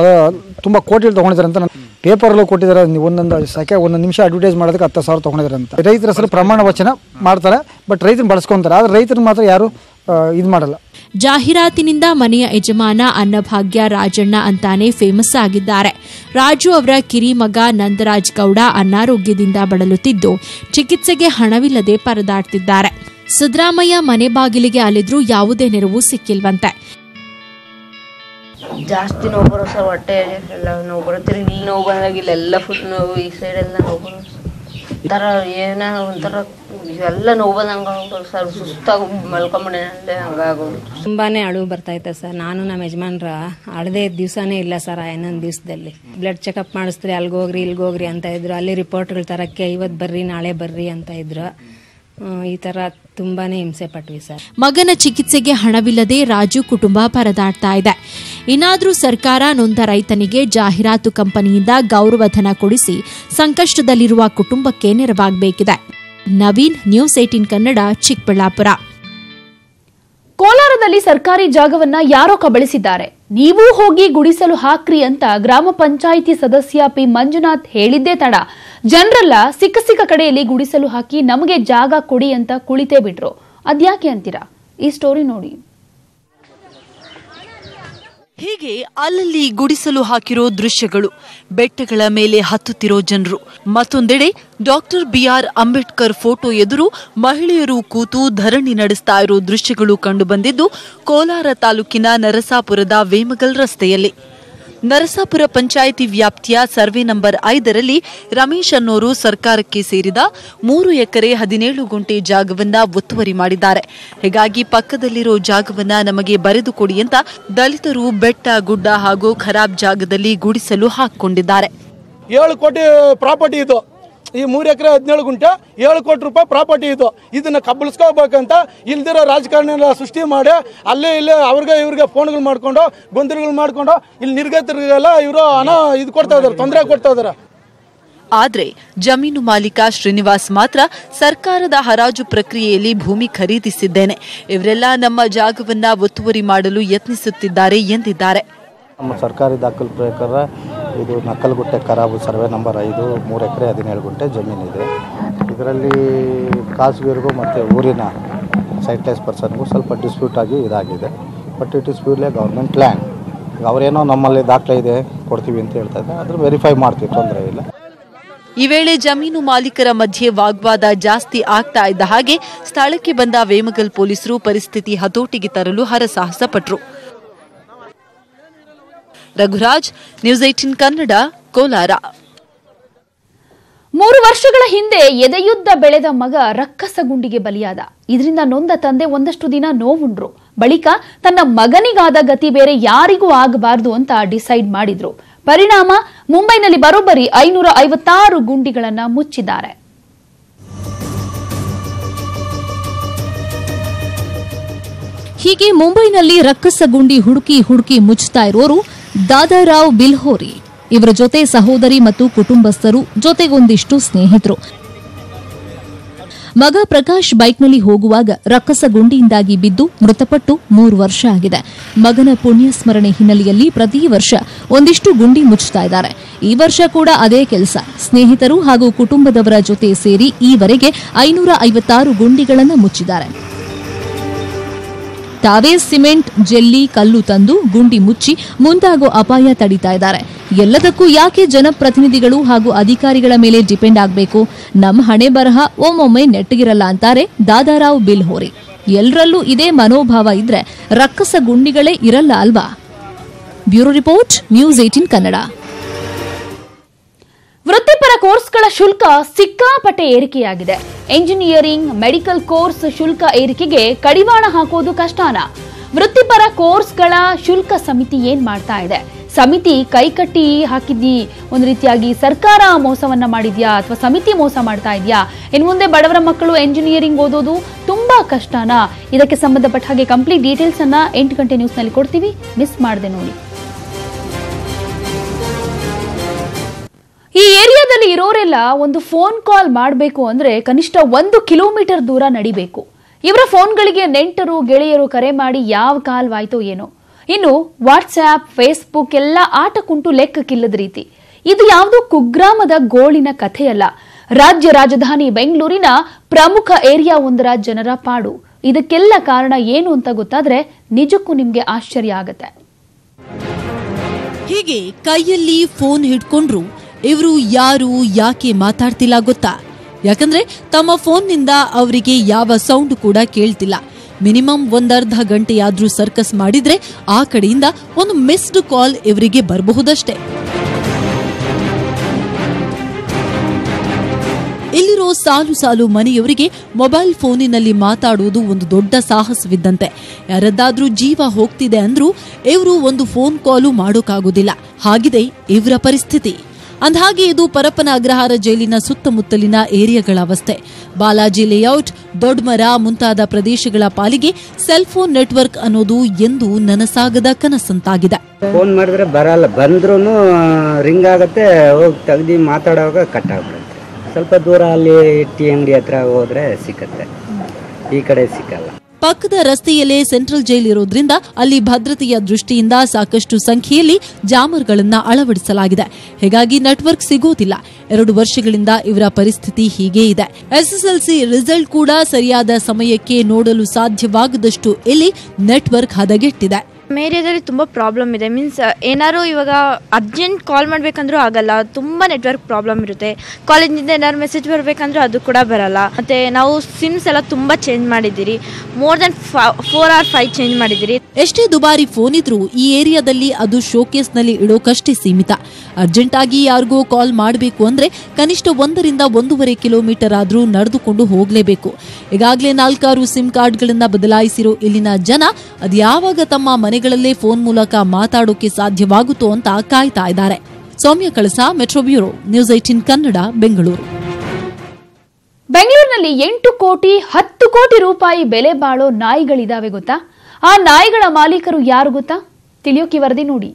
ತುಂಬ ಕೋಟಿಗಳು ತೊಗೊಂಡಿದ್ದಾರೆ ಅಂತ ಪೇಪರಲ್ಲೂ ಕೊಟ್ಟಿದ್ದಾರೆ. ಒಂದೊಂದು ನಿಮಿಷ ಅಡ್ವರ್ಟೈಸ್ ಮಾಡೋದಕ್ಕೆ 10,000 ತೊಗೊಂಡಿದ್ದಾರೆ ಅಂತ. ರೈತರ ಹೆಸರು ಪ್ರಮಾಣ ವಚನ ಮಾಡ್ತಾರೆ, ಬಟ್ ರೈತರನ್ನ ಬಳಸ್ಕೊಂತಾರೆ. ಆದರೆ ರೈತರನ್ನ ಮಾತ್ರ ಯಾರು ಇದು ಮಾಡಲ್ಲ. ಜಾಹೀರಾತಿನಿಂದ ಮನೆಯ ಯಜಮಾನ ಅನ್ನಭಾಗ್ಯ ರಾಜಣ್ಣ ಅಂತಾನೆ ಫೇಮಸ್ ಆಗಿದ್ದಾರೆ. ರಾಜು ಅವರ ಕಿರಿ ಮಗ ನಂದರಾಜ್ ಗೌಡ ಅನಾರೋಗ್ಯದಿಂದ ಬಳಲುತ್ತಿದ್ದು ಚಿಕಿತ್ಸೆಗೆ ಹಣವಿಲ್ಲದೆ ಪರದಾಡ್ತಿದ್ದಾರೆ. ಸಿದ್ದರಾಮಯ್ಯ ಮನೆ ಬಾಗಿಲಿಗೆ ಅಲೆದ್ರೂ ಯಾವುದೇ ನೆರವು ಸಿಕ್ಕಿಲ್ವಂತೆ. ಜಾಸ್ತಿ ನೋವು ಬರೋ ಸರ್, ಹೊಟ್ಟೆ ಎಲ್ಲ ನೋವು ಬರುತ್ತೆ. ಇಲ್ಲಿ ನೋವು ಬಂದಾಗ ಇಲ್ಲೆಲ್ಲ ಫುಲ್ ನೋವು, ಈ ಸೈಡ್ ಎಲ್ಲ ನೋವು ಬರೋದು ಒಂಥರ ಏನೋ ಒಂಥರ ಎಲ್ಲ ನೋವು ಬಂದಂಗೆ ಆಗೋದು ಸರ್. ಸುಸ್ತಾಗಿ ಮಲ್ಕೊಂಬಿಡೇ ಹಂಗಾಗೋದು. ತುಂಬಾನೇ ಅಳುವು ಬರ್ತಾಯಿತ್ತು ಸರ್. ನಾನು ನಮ್ಮ ಯಜಮಾನ್ರ ಅಳದೇ ದಿವಸನೇ ಇಲ್ಲ ಸರ್. ಇನ್ನೊಂದು ದಿವಸದಲ್ಲಿ ಬ್ಲಡ್ ಚೆಕಪ್ ಮಾಡಿಸ್ತಾರೆ, ಅಲ್ಗೋಗ್ರಿ ಇಲ್ಗೋಗ್ರಿ ಅಂತ ಇದ್ರು. ಅಲ್ಲಿ ರಿಪೋರ್ಟ್ಗಳು ತರಕ್ಕೆ ಇವತ್ತು ಬರ್ರಿ ನಾಳೆ ಬರ್ರಿ ಅಂತ ಇದ್ರು. ಈ ತರ ತುಂಬಾನೇ ಹಿಂಸೆ ಪಟ್ವಿ ಸರ್. ಮಗನ ಚಿಕಿತ್ಸೆಗೆ ಹಣವಿಲ್ಲದೆ ರಾಜು ಕುಟುಂಬ ಪರದಾಡ್ತಾ ಇದೆ. ಇನ್ನಾದರೂ ಸರ್ಕಾರ ನೊಂದ ರೈತನಿಗೆ ಜಾಹೀರಾತು ಕಂಪನಿಯಿಂದ ಗೌರವಧನ ಕೊಡಿಸಿ ಸಂಕಷ್ಟದಲ್ಲಿರುವ ಕುಟುಂಬಕ್ಕೆ ನೆರವಾಗಬೇಕಿದೆ. ನವೀನ್, ನ್ಯೂಸ್ 18 ಕನ್ನಡ, ಚಿಕ್ಕಬಳ್ಳಾಪುರ. ಕೋಲಾರದಲ್ಲಿ ಸರ್ಕಾರಿ ಜಾಗವನ್ನ ಯಾರೋ ಕಬಳಿಸಿದ್ದಾರೆ, ನೀವೂ ಹೋಗಿ ಗುಡಿಸಲು ಹಾಕ್ರಿ ಅಂತ ಗ್ರಾಮ ಪಂಚಾಯಿತಿ ಸದಸ್ಯ ಪಿ ಮಂಜುನಾಥ್ ಹೇಳಿದ್ದೇ ತಡ ಜನರೆಲ್ಲ ಸಿಕ್ಕ ಕಡೆಯಲ್ಲಿ ಗುಡಿಸಲು ಹಾಕಿ ನಮಗೆ ಜಾಗ ಕೊಡಿ ಅಂತ ಕುಳಿತೇ ಬಿಟ್ರು. ಅದ್ಯಾಕೆ ಅಂತೀರಾ? ಈ ಸ್ಟೋರಿ ನೋಡಿ. ಹೀಗೆ ಅಲ್ಲಲ್ಲಿ ಗುಡಿಸಲು ಹಾಕಿರೋ ದೃಶ್ಯಗಳು, ಬೆಟ್ಟಗಳ ಮೇಲೆ ಹತ್ತುತ್ತಿರೋ ಜನರು, ಮತ್ತೊಂದೆಡೆ ಡಾಕ್ಟರ್ ಬಿಆರ್ ಅಂಬೇಡ್ಕರ್ ಫೋಟೋ ಎದುರು ಮಹಿಳೆಯರು ಕೂತು ಧರಣಿ ನಡೆಸ್ತಾ ಇರೋ ದೃಶ್ಯಗಳು ಕಂಡುಬಂದಿದ್ದು ಕೋಲಾರ ತಾಲೂಕಿನ ನರಸಾಪುರದ ವೇಮಗಲ್ ರಸ್ತೆಯಲ್ಲಿ. ನರಸಾಪುರ ಪಂಚಾಯಿತಿ ವ್ಯಾಪ್ತಿಯ ಸರ್ವೆ ನಂಬರ್ 5ರಲ್ಲಿ ರಮೇಶ್ ಅನ್ನೋರು ಸರ್ಕಾರಕ್ಕೆ ಸೇರಿದ 3 ಎಕರೆ 17 ಗುಂಟೆ ಜಾಗವನ್ನ ಒತ್ತುವರಿ ಮಾಡಿದ್ದಾರೆ. ಹೀಗಾಗಿ ಪಕ್ಕದಲ್ಲಿರೋ ಜಾಗವನ್ನ ನಮಗೆ ಬರೆದು ಕೊಡಿ ಅಂತ ದಲಿತರು ಬೆಟ್ಟ ಗುಡ್ಡ ಹಾಗೂ ಖರಾಬ್ ಜಾಗದಲ್ಲಿ ಗುಡಿಸಲು ಹಾಕಿಕೊಂಡಿದ್ದಾರೆ. 7 ಕೋಟಿ ಪ್ರಾಪರ್ಟಿ ಇದು. ಈ 3 ಎಕರೆ 17 ಗುಂಟೆ 7 ಕೋಟಿ ರೂಪಾಯಿ ಪ್ರಾಪರ್ಟಿ ಇದು. ಇದನ್ನ ಕಬ್ಬಳಿಸ್ಕೋಬೇಕಂತ ಇಲ್ದಿರೋ ರಾಜಕಾರಣ ಸೃಷ್ಟಿ ಮಾಡಿ ಅಲ್ಲೇ ಇಲ್ಲೇ ಇವ್ರಿಗೆ ಫೋನ್ಗಳು ಮಾಡ್ಕೊಂಡು ಗೊಂದಲಗಳು ಮಾಡ್ಕೊಂಡು ಇಲ್ಲಿ ನಿರ್ಗತರಿಗೆಲ್ಲ ಇವರು ಹಣ ಇದು ಕೊಡ್ತಾ ಇದಾರೆ, ತೊಂದರೆ ಕೊಡ್ತಾ ಇದಾರೆ. ಆದರೆ ಜಮೀನು ಮಾಲೀಕ ಶ್ರೀನಿವಾಸ್ ಮಾತ್ರ ಸರ್ಕಾರದ ಹರಾಜು ಪ್ರಕ್ರಿಯೆಯಲ್ಲಿ ಭೂಮಿ ಖರೀದಿಸಿದ್ದೇನೆ, ಇವರೆಲ್ಲ ನಮ್ಮ ಜಾಗವನ್ನ ಒತ್ತುವರಿ ಮಾಡಲು ಯತ್ನಿಸುತ್ತಿದ್ದಾರೆ ಎಂದಿದ್ದಾರೆ. ನಮ್ಮ ಸರ್ಕಾರಿ ದಾಖಲೆ ಪ್ರಕಾರ ಇದು ನಕ್ಕಲಗುಟ್ಟೆ ಖರಾಬು ಸರ್ವೆ ನಂಬರ್ 5, 3 ಎಕರೆ 17 ಗುಂಟೆ ಜಮೀನಿದೆ. ಇದರಲ್ಲಿ ಖಾಸಗಿಯರಿಗೂ ಮತ್ತು ಊರಿನ ಸೈಟ್ಲೆಸ್ ಪರ್ಸನ್ಗೂ ಸ್ವಲ್ಪ ಡಿಸ್ಪ್ಯೂಟ್ ಆಗಿ ಇದಾಗಿದೆ. But it is purely government land. ಅವರೇನೋ ನಮ್ಮಲ್ಲಿ ದಾಖಲೆ ಇದೆ ಕೊಡ್ತೀವಿ ಅಂತ ಹೇಳ್ತಾ ಇದ್ದಾರೆ, ಅದ್ರ ವೆರಿಫೈ ಮಾಡ್ತೀವಿ, ತೊಂದರೆ ಇಲ್ಲ. ಈ ವೇಳೆ ಜಮೀನು ಮಾಲೀಕರ ಮಧ್ಯೆ ವಾಗ್ವಾದ ಜಾಸ್ತಿ ಆಗ್ತಾ ಇದ್ದ ಹಾಗೆ ಸ್ಥಳಕ್ಕೆ ಬಂದ ವೇಮಗಲ್ ಪೊಲೀಸರು ಪರಿಸ್ಥಿತಿ ಹತೋಟಿಗೆ ತರಲು ಹರಸಾಹಸ ಪಟ್ಟರು. ರಘುರಾಜ್, ನ್ಯೂಸ್ 18 ಕನ್ನಡ, ಕೋಲಾರ. 3 ವರ್ಷಗಳ ಹಿಂದೆ ಎದೆಯುದ್ದ ಬೆಳೆದ ಮಗ ರಕ್ಕಸ ಗುಂಡಿಗೆ ಬಲಿಯಾದ. ಇದರಿಂದ ನೊಂದ ತಂದೆ ಒಂದಷ್ಟು ದಿನ ನೋವುಂಡ್ರು. ಬಳಿಕ ತನ್ನ ಮಗನಿಗಾದ ಗತಿ ಬೇರೆ ಯಾರಿಗೂ ಆಗಬಾರದು ಅಂತ ಡಿಸೈಡ್ ಮಾಡಿದ್ರು. ಪರಿಣಾಮ ಮುಂಬೈನಲ್ಲಿ ಬರೋಬ್ಬರಿ 556 ಗುಂಡಿಗಳನ್ನು ಮುಚ್ಚಿದ್ದಾರೆ. ಹೀಗೆ ಮುಂಬೈನಲ್ಲಿ ರಕ್ಕಸ ಗುಂಡಿ ಹುಡುಕಿ ಮುಚ್ಚುತ್ತಾ ಇರೋರು ದಾದಾರಾವ್ ಬಿಲ್ಹೋರಿ. ಇವರ ಜೊತೆ ಸಹೋದರಿ ಮತ್ತು ಕುಟುಂಬಸ್ಥರು, ಜೊತೆಗೊಂದಿಷ್ಟು ಸ್ನೇಹಿತರು. ಮಗ ಪ್ರಕಾಶ್ ಬೈಕ್ನಲ್ಲಿ ಹೋಗುವಾಗ ರಕ್ಕಸ ಗುಂಡಿಯಿಂದಾಗಿ ಬಿದ್ದು ಮೃತಪಟ್ಟು 3 ವರ್ಷ ಆಗಿದೆ. ಮಗನ ಪುಣ್ಯ ಸ್ಮರಣೆ ಹಿನ್ನೆಲೆಯಲ್ಲಿ ಪ್ರತಿ ವರ್ಷ ಒಂದಿಷ್ಟು ಗುಂಡಿ ಮುಚ್ಚುತ್ತಾ ಇದ್ದಾರೆ. ಈ ವರ್ಷ ಕೂಡ ಅದೇ ಕೆಲಸ. ಸ್ನೇಹಿತರು ಹಾಗೂ ಕುಟುಂಬದವರ ಜೊತೆ ಸೇರಿ ಈವರೆಗೆ 556 ಗುಂಡಿಗಳನ್ನು ಮುಚ್ಚಿದ್ದಾರೆ. ತಾವೇ ಸಿಮೆಂಟ್, ಜೆಲ್ಲಿ, ಕಲ್ಲು ತಂದು ಗುಂಡಿ ಮುಚ್ಚಿ ಮುಂದಾಗೋ ಅಪಾಯ ತಡೀತಾ ಇದ್ದಾರೆ. ಎಲ್ಲದಕ್ಕೂ ಯಾಕೆ ಜನಪ್ರತಿನಿಧಿಗಳು ಹಾಗೂ ಅಧಿಕಾರಿಗಳ ಮೇಲೆ ಡಿಪೆಂಡ್ ಆಗಬೇಕು? ನಮ್ಮ ಹಣೆ ಬರಹ ಒಮ್ಮೊಮ್ಮೆ ನೆಟ್ಟಗಿರಲ್ಲ ಅಂತಾರೆ ದಾದಾರಾವ್ ಬಿಲ್ಹೋರಿ. ಎಲ್ಲರಲ್ಲೂ ಇದೇ ಮನೋಭಾವ ಇದ್ರೆ ರಕ್ಕಸ ಗುಂಡಿಗಳೇ ಇರಲ್ಲ ಅಲ್ವಾ? Bureau report, news 18 Kannada. ವೃತ್ತಿಪರ ಕೋರ್ಸ್ಗಳ ಶುಲ್ಕ ಸಿಕ್ಕಾಪಟ್ಟೆ ಏರಿಕೆಯಾಗಿದೆ. ಎಂಜಿನಿಯರಿಂಗ್, ಮೆಡಿಕಲ್ ಕೋರ್ಸ್ ಶುಲ್ಕ ಏರಿಕೆಗೆ ಕಡಿವಾಣ ಹಾಕೋದು ಕಷ್ಟನಾ? ವೃತ್ತಿಪರ ಕೋರ್ಸ್ಗಳ ಶುಲ್ಕ ಸಮಿತಿ ಏನ್ ಮಾಡ್ತಾ ಇದೆ? ಸಮಿತಿ ಕೈಕಟ್ಟಿ ಹಾಕಿದ್ದಿ ಒಂದು ರೀತಿಯಾಗಿ ಸರ್ಕಾರ ಮೋಸವನ್ನ ಮಾಡಿದ್ಯಾ ಅಥವಾ ಸಮಿತಿ ಮೋಸ ಮಾಡ್ತಾ ಇದೆಯಾ? ಇನ್ನು ಮುಂದೆ ಬಡವರ ಮಕ್ಕಳು ಎಂಜಿನಿಯರಿಂಗ್ ಓದೋದು ತುಂಬಾ ಕಷ್ಟನಾ? ಇದಕ್ಕೆ ಸಂಬಂಧಪಟ್ಟ ಹಾಗೆ ಕಂಪ್ಲೀಟ್ ಡೀಟೇಲ್ಸ್ ಅನ್ನ 8 ಗಂಟೆ ನ್ಯೂಸ್ ನಲ್ಲಿ ಕೊಡ್ತೀವಿ, ಮಿಸ್ ಮಾಡದೆ ನೋಡಿ. ಈ ಏರಿಯಾದಲ್ಲಿ ಇರೋರೆಲ್ಲ ಒಂದು ಫೋನ್ ಕಾಲ್ ಮಾಡಬೇಕು ಅಂದ್ರೆ ಕನಿಷ್ಠ 1 ಕಿಲೋಮೀಟರ್ ದೂರ ನಡಿಬೇಕು. ಇವರ ಫೋನ್ಗಳಿಗೆ ನೆಂಟರು, ಗೆಳೆಯರು ಕರೆ ಮಾಡಿ ಯಾವ ಕಾಲ್ವಾಯ್ತೋ ಏನೋ. ಇನ್ನು ವಾಟ್ಸ್ಆಪ್, ಫೇಸ್ಬುಕ್ ಎಲ್ಲ ಆಟಕ್ಕುಂಟು ಲೆಕ್ಕಕ್ಕಿಲ್ಲದ ರೀತಿ. ಇದು ಯಾವುದೋ ಕುಗ್ರಾಮದ ಗೋಳಿನ ಕಥೆಯಲ್ಲ. ರಾಜ್ಯ ರಾಜಧಾನಿ ಬೆಂಗಳೂರಿನ ಪ್ರಮುಖ ಏರಿಯಾ ಒಂದರ ಜನರ ಪಾಡು. ಇದಕ್ಕೆಲ್ಲ ಕಾರಣ ಏನು ಅಂತ ಗೊತ್ತಾದ್ರೆ ನಿಜಕ್ಕೂ ನಿಮ್ಗೆ ಆಶ್ಚರ್ಯ ಆಗತ್ತೆ. ಹೀಗೆ ಕೈಯಲ್ಲಿ ಫೋನ್ ಹಿಡ್ಕೊಂಡ್ರು ಇವರು ಯಾರು, ಯಾಕೆ ಮಾತಾಡ್ತಿಲ್ಲ ಗೊತ್ತಾ? ಯಾಕಂದ್ರೆ ತಮ್ಮ ಫೋನ್ನಿಂದ ಅವರಿಗೆ ಯಾವ ಸೌಂಡ್ ಕೂಡ ಕೇಳ್ತಿಲ್ಲ. ಮಿನಿಮಮ್ 1.5 ಗಂಟೆಯಾದ್ರೂ ಸರ್ಕಸ್ ಮಾಡಿದ್ರೆ ಆ ಕಡೆಯಿಂದ ಒಂದು ಮಿಸ್ಡ್ ಕಾಲ್ ಇವರಿಗೆ ಬರಬಹುದಷ್ಟೇ. ಇಲ್ಲಿರೋ ಸಾಲು ಸಾಲು ಮನೆಯವರಿಗೆ ಮೊಬೈಲ್ ಫೋನಿನಲ್ಲಿ ಮಾತಾಡುವುದು ಒಂದು ದೊಡ್ಡ ಸಾಹಸವಿದ್ದಂತೆ. ಯಾರದ್ದಾದ್ರೂ ಜೀವ ಹೋಗ್ತಿದೆ ಅಂದ್ರೂ ಇವರು ಒಂದು ಫೋನ್ ಕಾಲು ಮಾಡೋಕ್ಕಾಗೋದಿಲ್ಲ. ಹಾಗಿದೆ ಇವರ ಪರಿಸ್ಥಿತಿ. ಅಂದಹಾಗೆ ಇದು ಪರಪ್ಪನ ಅಗ್ರಹಾರ ಜೈಲಿನ ಸುತ್ತಮುತ್ತಲಿನ ಏರಿಯಾಗಳ ಅವಸ್ಥೆ. ಬಾಲಾಜಿ ಲೇಔಟ್, ದೊಡ್ಡಮರ ಮುಂತಾದ ಪ್ರದೇಶಗಳ ಪಾಲಿಗೆ ಸೆಲ್ ಫೋನ್ ನೆಟ್ವರ್ಕ್ ಅನ್ನೋದು ಎಂದು ನನಸಾಗದ ಕನಸಂತಾಗಿದೆ. ಫೋನ್ ಮಾಡಿದ್ರೆ ಬರಲ್ಲ, ಬಂದ್ರೂ ರಿಂಗ್ ಆಗುತ್ತೆ, ಹೋಗಿ ತೆಗ್ದು ಮಾತಾಡುವಾಗ ಕಟ್ ಆಗ್ಬಿಡುತ್ತೆ. ಸ್ವಲ್ಪ ದೂರ ಅಲ್ಲಿ ಟೀ ಅಂಗಡಿ ಹತ್ರ ಹೋದ್ರೆ ಸಿಕ್ಕತ್ತೆ, ಈ ಕಡೆ ಸಿಕ್ಕಲ್ಲ. ಪಕ್ಕದ ರಸ್ತೆಯಲ್ಲೇ ಸೆಂಟ್ರಲ್ ಜೈಲ್ ಇರೋದ್ರಿಂದ ಅಲ್ಲಿ ಭದ್ರತೆಯ ದೃಷ್ಟಿಯಿಂದ ಸಾಕಷ್ಟು ಸಂಖ್ಯೆಯಲ್ಲಿ ಜಾಮರ್ಗಳನ್ನ ಅಳವಡಿಸಲಾಗಿದೆ. ಹೀಗಾಗಿ ನೆಟ್ವರ್ಕ್ ಸಿಗೋದಿಲ್ಲ. 2 ವರ್ಷಗಳಿಂದ ಇವರ ಪರಿಸ್ಥಿತಿ ಹೀಗೇ ಇದೆ. ಎಸ್ಎಸ್ಎಲ್ಸಿ ರಿಸಲ್ಟ್ ಕೂಡ ಸರಿಯಾದ ಸಮಯಕ್ಕೆ ನೋಡಲು ಸಾಧ್ಯವಾಗದಷ್ಟು ಇಲ್ಲಿ ನೆಟ್ವರ್ಕ್ ಹದಗೆಟ್ಟಿದೆ. ಏರಿಯಾದಲ್ಲಿ ತುಂಬ ಪ್ರಾಬ್ಲಮ್ ಇದೆ. ಮೀನ್ಸ್ ಏನಾದ್ರು ಇವಾಗ ಅರ್ಜೆಂಟ್ ಕಾಲ್ ಮಾಡಬೇಕಂದ್ರೂ ಆಗಲ್ಲ, ತುಂಬ ನೆಟ್ವರ್ಕ್ ಪ್ರಾಬ್ಲಮ್ ಇರುತ್ತೆ. ಕಾಲೇಜಿಂದ ಏನಾದ್ರು ಮೆಸೇಜ್ ಬರಬೇಕಂದ್ರೂ ಅದು ಕೂಡ ಬರಲ್ಲ. ಮತ್ತು ನಾವು ಸಿಮ್ಸ್ ಎಲ್ಲ ತುಂಬ ಚೇಂಜ್ ಮಾಡಿದ್ದೀರಿ, ಮೋರ್ ದೆನ್ 4 or 5 ಚೇಂಜ್ ಮಾಡಿದ್ದೀರಿ. ಎಷ್ಟೇ ದುಬಾರಿ ಫೋನ್ ಇದ್ರೂ ಈ ಏರಿಯಾದಲ್ಲಿ ಅದು ಶೋಕೇಸ್ನಲ್ಲಿ ಇಡೋಕಷ್ಟೇ ಸೀಮಿತ. ಅರ್ಜೆಂಟ್ ಆಗಿ ಯಾರಿಗೋ ಕಾಲ್ ಮಾಡಬೇಕು ಅಂದ್ರೆ ಕನಿಷ್ಠ 1 ರಿಂದ 1.5 ಕಿಲೋಮೀಟರ್ ಆದ್ರೂ ನಡೆದುಕೊಂಡು ಹೋಗಲೇಬೇಕು. ಈಗಾಗಲೇ 4 ಸಿಮ್ ಕಾರ್ಡ್ಗಳನ್ನ ಬದಲಾಯಿಸಿರೋ ಇಲ್ಲಿನ ಜನ ಅದ್ಯಾವಾಗ ತಮ್ಮ ಮನೆಗಳಲ್ಲೇ ಫೋನ್ ಮೂಲಕ ಮಾತಾಡೋಕೆ ಸಾಧ್ಯವಾಗುತ್ತೋ ಅಂತ ಕಾಯ್ತಾ ಇದ್ದಾರೆ. Soumya Kalasa, metro bureau, News 18 Kannada, Bengaluru. ಬೆಂಗಳೂರಿನಲ್ಲಿ 8 ಕೋಟಿ 10 ಕೋಟಿ ರೂಪಾಯಿ ಬೆಲೆ ಬಾಳೋ ನಾಯಿಗಳಿದಾವೆ ಗೊತ್ತಾ? ಆ ನಾಯಿಗಳ ಮಾಲೀಕರು ಯಾರು ಗೊತ್ತಾ? ತಿಳಿಯೋಕೆ ವರದಿ ನೋಡಿ.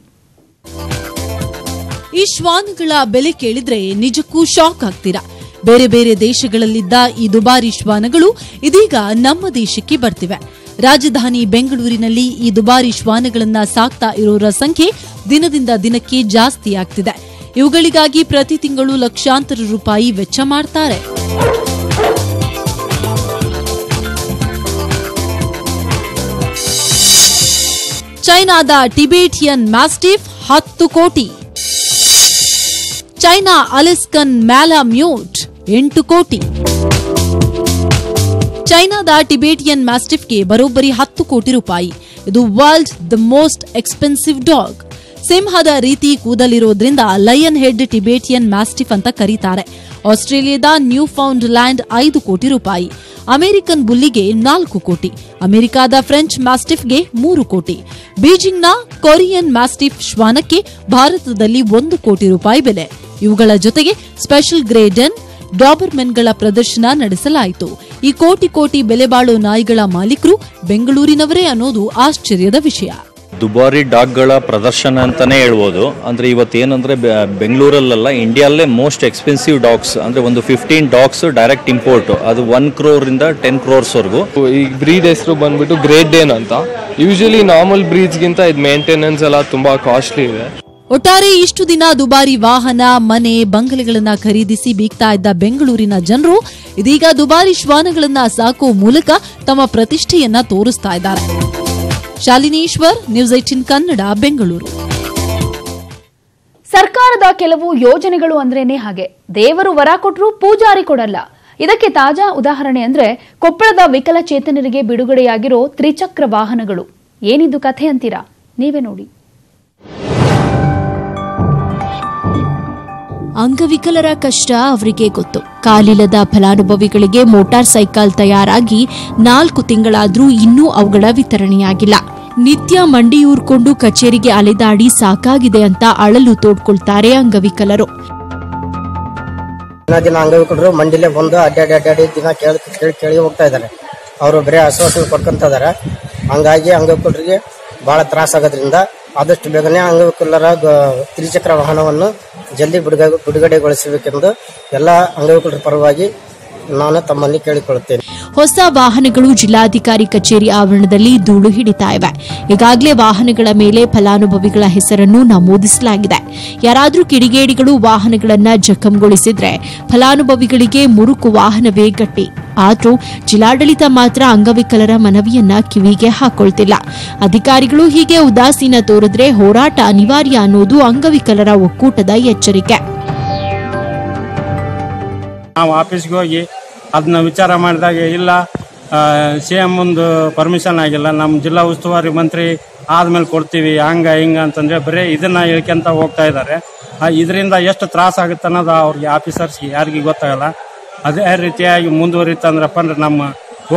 ಈ ಶ್ವಾನಗಳ ಬೆಲೆ ಕೇಳಿದ್ರೆ ನಿಜಕ್ಕೂ ಶಾಕ್ ಆಗ್ತೀರಾ. ಬೇರೆ ಬೇರೆ ದೇಶಗಳಲ್ಲಿದ್ದ ಈ ದುಬಾರಿ ಶ್ವಾನಗಳು ಇದೀಗ ನಮ್ಮ ದೇಶಕ್ಕೆ ಬರ್ತಿವೆ. ರಾಜಧಾನಿ ಬೆಂಗಳೂರಿನಲ್ಲಿ ಈ ದುಬಾರಿ ಶ್ವಾನಗಳನ್ನ ಸಾಕ್ತಾ ಇರೋರ ಸಂಖ್ಯೆ ದಿನದಿಂದ ದಿನಕ್ಕೆ ಜಾಸ್ತಿ ಆಗ್ತಿದೆ. ಇವುಗಳಿಗಾಗಿ ಪ್ರತಿ ತಿಂಗಳು ಲಕ್ಷಾಂತರ ರೂಪಾಯಿ ವೆಚ್ಚ ಮಾಡ್ತಾರೆ. ಚೈನಾದ ಟಿಬೇಟಿಯನ್ ಮ್ಯಾಸ್ಟಿಫ್ 10 ಕೋಟಿ. ಚೈನಾ ಅಲಿಸ್ಕನ್ ಮ್ಯಾಲಾಮ್ಯೂಟ್ 8 ಕೋಟಿ. ಚೈನಾದ ಟಿಬೇಟಿಯನ್ ಮ್ಯಾಸ್ಟಿಫ್ಗೆ ಬರೋಬ್ಬರಿ 10 ಕೋಟಿ ರೂಪಾಯಿ. ಇದು world the most expensive dog. ಸಿಂಹದ ರೀತಿ ಕೂದಲಿರೋದ್ರಿಂದ ಲಯನ್ ಹೆಡ್ ಟಿಬೇಟಿಯನ್ ಮ್ಯಾಸ್ಟಿಫ್ ಅಂತ ಕರೀತಾರೆ. ಆಸ್ಟ್ರೇಲಿಯಾದ ನ್ಯೂ ಫೌಂಡ್ ಲ್ಯಾಂಡ್ 5 ಕೋಟಿ ರೂಪಾಯಿ. ಅಮೆರಿಕನ್ ಬುಲ್ಲಿಗೆ 4 ಕೋಟಿ. ಅಮೆರಿಕಾದ ಫ್ರೆಂಚ್ ಮ್ಯಾಸ್ಟಿಫ್ಗೆ 3 ಕೋಟಿ. ಬೀಜಿಂಗ್ನ ಕೊರಿಯನ್ ಮ್ಯಾಸ್ಟಿಫ್ ಶ್ವಾನಕ್ಕೆ ಭಾರತದಲ್ಲಿ 1 ಕೋಟಿ ರೂಪಾಯಿ ಬೆಲೆ. ಇವುಗಳ ಜೊತೆಗೆ ಸ್ಪೆಷಲ್ ಗ್ರೇಡನ್ ಡಾಬರ್ಮೆನ್ಗಳ ಪ್ರದರ್ಶನ ನಡೆಸಲಾಯಿತು. ಈ ಕೋಟಿ ಬೆಲೆ ಬಾಳೋ ನಾಯಿಗಳ ಮಾಲೀಕರು ಬೆಂಗಳೂರಿನವರೇ ಅನ್ನೋದು ಆಶ್ಚರ್ಯದ ವಿಷಯ. ದುಬಾರಿ ಡಾಗ್ಗಳ ಪ್ರದರ್ಶನ ಅಂತಾನೆ ಹೇಳ್ಬೋದು. ಅಂದ್ರೆ ಇವತ್ತೇನಂದ್ರೆ ಬೆಂಗಳೂರಲ್ಲ, ಇಂಡಿಯಾಲ್ಲೇ ಮೋಸ್ಟ್ ಎಕ್ಸ್ಪೆನ್ಸಿವ್ ಡಾಗ್ಸ್ ಅಂದ್ರೆ ಒಂದು 15 ಡಾಗ್ಸ್ ಡೈರೆಕ್ಟ್ ಇಂಪೋರ್ಟ್, ಅದು 1 crore ಇಂದ 10 crores ವರೆಗೂ. ಈ ಬ್ರೀಡ್ ಹೆಸರು ಬಂದ್ಬಿಟ್ಟು ಗ್ರೇಟ್ ಡೇನ್ ಅಂತ. ಯೂಶಲಿ ನಾರ್ಮಲ್ ಬ್ರೀಡ್ಸ್ಗಿಂತ ಇದು ಮೇಂಟೆನೆನ್ಸ್ ಎಲ್ಲ ತುಂಬಾ ಕಾಸ್ಟ್ಲಿ ಇದೆ. ಒಟ್ಟಾರೆ ಇಷ್ಟು ದಿನ ದುಬಾರಿ ವಾಹನ, ಮನೆ, ಬಂಗಲೆಗಳನ್ನ ಖರೀದಿಸಿ ಬೀಗ್ತಾ ಇದ್ದ ಬೆಂಗಳೂರಿನ ಜನರು ಇದೀಗ ದುಬಾರಿ ಶ್ವಾನಗಳನ್ನ ಸಾಕುವ ಮೂಲಕ ತಮ್ಮ ಪ್ರತಿಷ್ಠೆಯನ್ನ ತೋರಿಸ್ತಾ ಇದ್ದಾರೆ. ಶಾಲಿನಿ ಈಶ್ವರ್, ನ್ಯೂಸ್ 18 ಕನ್ನಡ, ಬೆಂಗಳೂರು. ಸರ್ಕಾರದ ಕೆಲವು ಯೋಜನೆಗಳು ಅಂದ್ರೇನೆ ಹಾಗೆ, ದೇವರು ವರ ಕೊಟ್ಟರು ಪೂಜಾರಿ ಕೊಡಲ್ಲ. ಇದಕ್ಕೆ ತಾಜಾ ಉದಾಹರಣೆ ಅಂದ್ರೆ ಕೊಪ್ಪಳದ ವಿಕಲಚೇತನರಿಗೆ ಬಿಡುಗಡೆಯಾಗಿರೋ ತ್ರಿಚಕ್ರ ವಾಹನಗಳು. ಏನಿದು ಕಥೆ ಅಂತೀರಾ? ನೀವೇ ನೋಡಿ. ಅಂಗವಿಕಲರ ಕಷ್ಟ ಅವರಿಗೆ ಗೊತ್ತು. ಕಾಲಿಲ್ಲದ ಫಲಾನುಭವಿಗಳಿಗೆ ಮೋಟಾರ್ ಸೈಕಲ್ ತಯಾರಾಗಿ 4 ತಿಂಗಳಾದ್ರೂ ಇನ್ನೂ ಅವುಗಳ ವಿತರಣೆಯಾಗಿಲ್ಲ. ನಿತ್ಯ ಮಂಡಿಯೂರ್ಕೊಂಡು ಕಚೇರಿಗೆ ಅಲೆದಾಡಿ ಸಾಕಾಗಿದೆ ಅಂತ ಅಳಲು ತೋಡ್ಕೊಳ್ತಾರೆ ಅಂಗವಿಕಲರು. ದಿನ ಅಂಗವಿಕಲರು ಮಂಡಿಲೇ ಬಂದು ಅಡ್ಡಾಡಿ ದಿನ ಕೇಳಿ ಹೋಗ್ತಾ ಇದ್ದಾರೆ. ಅವರು ಬರೀ ಆಶ್ವಾಸನೆ ಕೊಡ್ಕೊಂತ ಇದಾರೆ. ಹಂಗಾಗಿ ಅಂಗವಿಕಲರಿಗೆ ಬಹಳ ತ್ರಾಸ ಆಗೋದ್ರಿಂದ ಆದಷ್ಟು ಬೇಗನೆ ಅಂಗವಿಕಲರ ತ್ರಿಚಕ್ರ ವಾಹನವನ್ನು ಜಲ್ದಿ ಬಿಡುಗಡೆಗೊಳಿಸಬೇಕೆಂದು ಎಲ್ಲ ಅಂಗವಿಕಲರ ಪರವಾಗಿ ನಾನು ತಮ್ಮಲ್ಲಿ ಕೇಳಿಕೊಳ್ಳುತ್ತೇನೆ. ಹೊಸ ವಾಹನಗಳು ಜಿಲ್ಲಾಧಿಕಾರಿ ಕಚೇರಿ ಆವರಣದಲ್ಲಿ ಧೂಳು ಹಿಡಿತಾ ಇವೆ. ಈಗಾಗಲೇ ವಾಹನಗಳ ಮೇಲೆ ಫಲಾನುಭವಿಗಳ ಹೆಸರನ್ನು ನಮೂದಿಸಲಾಗಿದೆ. ಯಾರಾದರೂ ಕಿಡಿಗೇಡಿಗಳು ವಾಹನಗಳನ್ನ ಜಖಂಗೊಳಿಸಿದ್ರೆ ಫಲಾನುಭವಿಗಳಿಗೆ ಮುರುಕು ವಾಹನವೇ ಗಟ್ಟಿ. ಆದರೂ ಜಿಲ್ಲಾಡಳಿತ ಮಾತ್ರ ಅಂಗವಿಕಲರ ಮನವಿಯನ್ನ ಕಿವಿಗೆ ಹಾಕೊಳ್ತಿಲ್ಲ. ಅಧಿಕಾರಿಗಳು ಹೀಗೆ ಉದಾಸೀನ ತೋರಿದ್ರೆ ಹೋರಾಟ ಅನಿವಾರ್ಯ ಅನ್ನೋದು ಅಂಗವಿಕಲರ ಒಕ್ಕೂಟದ ಎಚ್ಚರಿಕೆ. ನಾವು ಆಫೀಸ್ಗೆ ಹೋಗಿ ಅದನ್ನ ವಿಚಾರ ಮಾಡಿದಾಗ ಇಲ್ಲ, CM ಮುಂದೆ ಪರ್ಮಿಷನ್ ಆಗಿಲ್ಲ, ನಮ್ಮ ಜಿಲ್ಲಾ ಉಸ್ತುವಾರಿ ಮಂತ್ರಿ ಆದ್ಮೇಲೆ ಕೊಡ್ತೀವಿ, ಹಂಗ ಹಿಂಗ ಅಂತಂದ್ರೆ ಬರೀ ಇದನ್ನ ಹೇಳ್ಕೊಂತ ಹೋಗ್ತಾ ಇದ್ದಾರೆ. ಇದರಿಂದ ಎಷ್ಟು ತ್ರಾಸ ಆಗುತ್ತೆ ಅನ್ನೋದು ಅವ್ರಿಗೆ ಆಫೀಸರ್ಸ್ಗೆ ಯಾರಿಗೂ ಗೊತ್ತಾಗಲ್ಲ. ಅದೇ ರೀತಿಯಾಗಿ ಮುಂದುವರಿತಂದ್ರಪ್ಪ ಅಂದ್ರೆ ನಮ್ಮ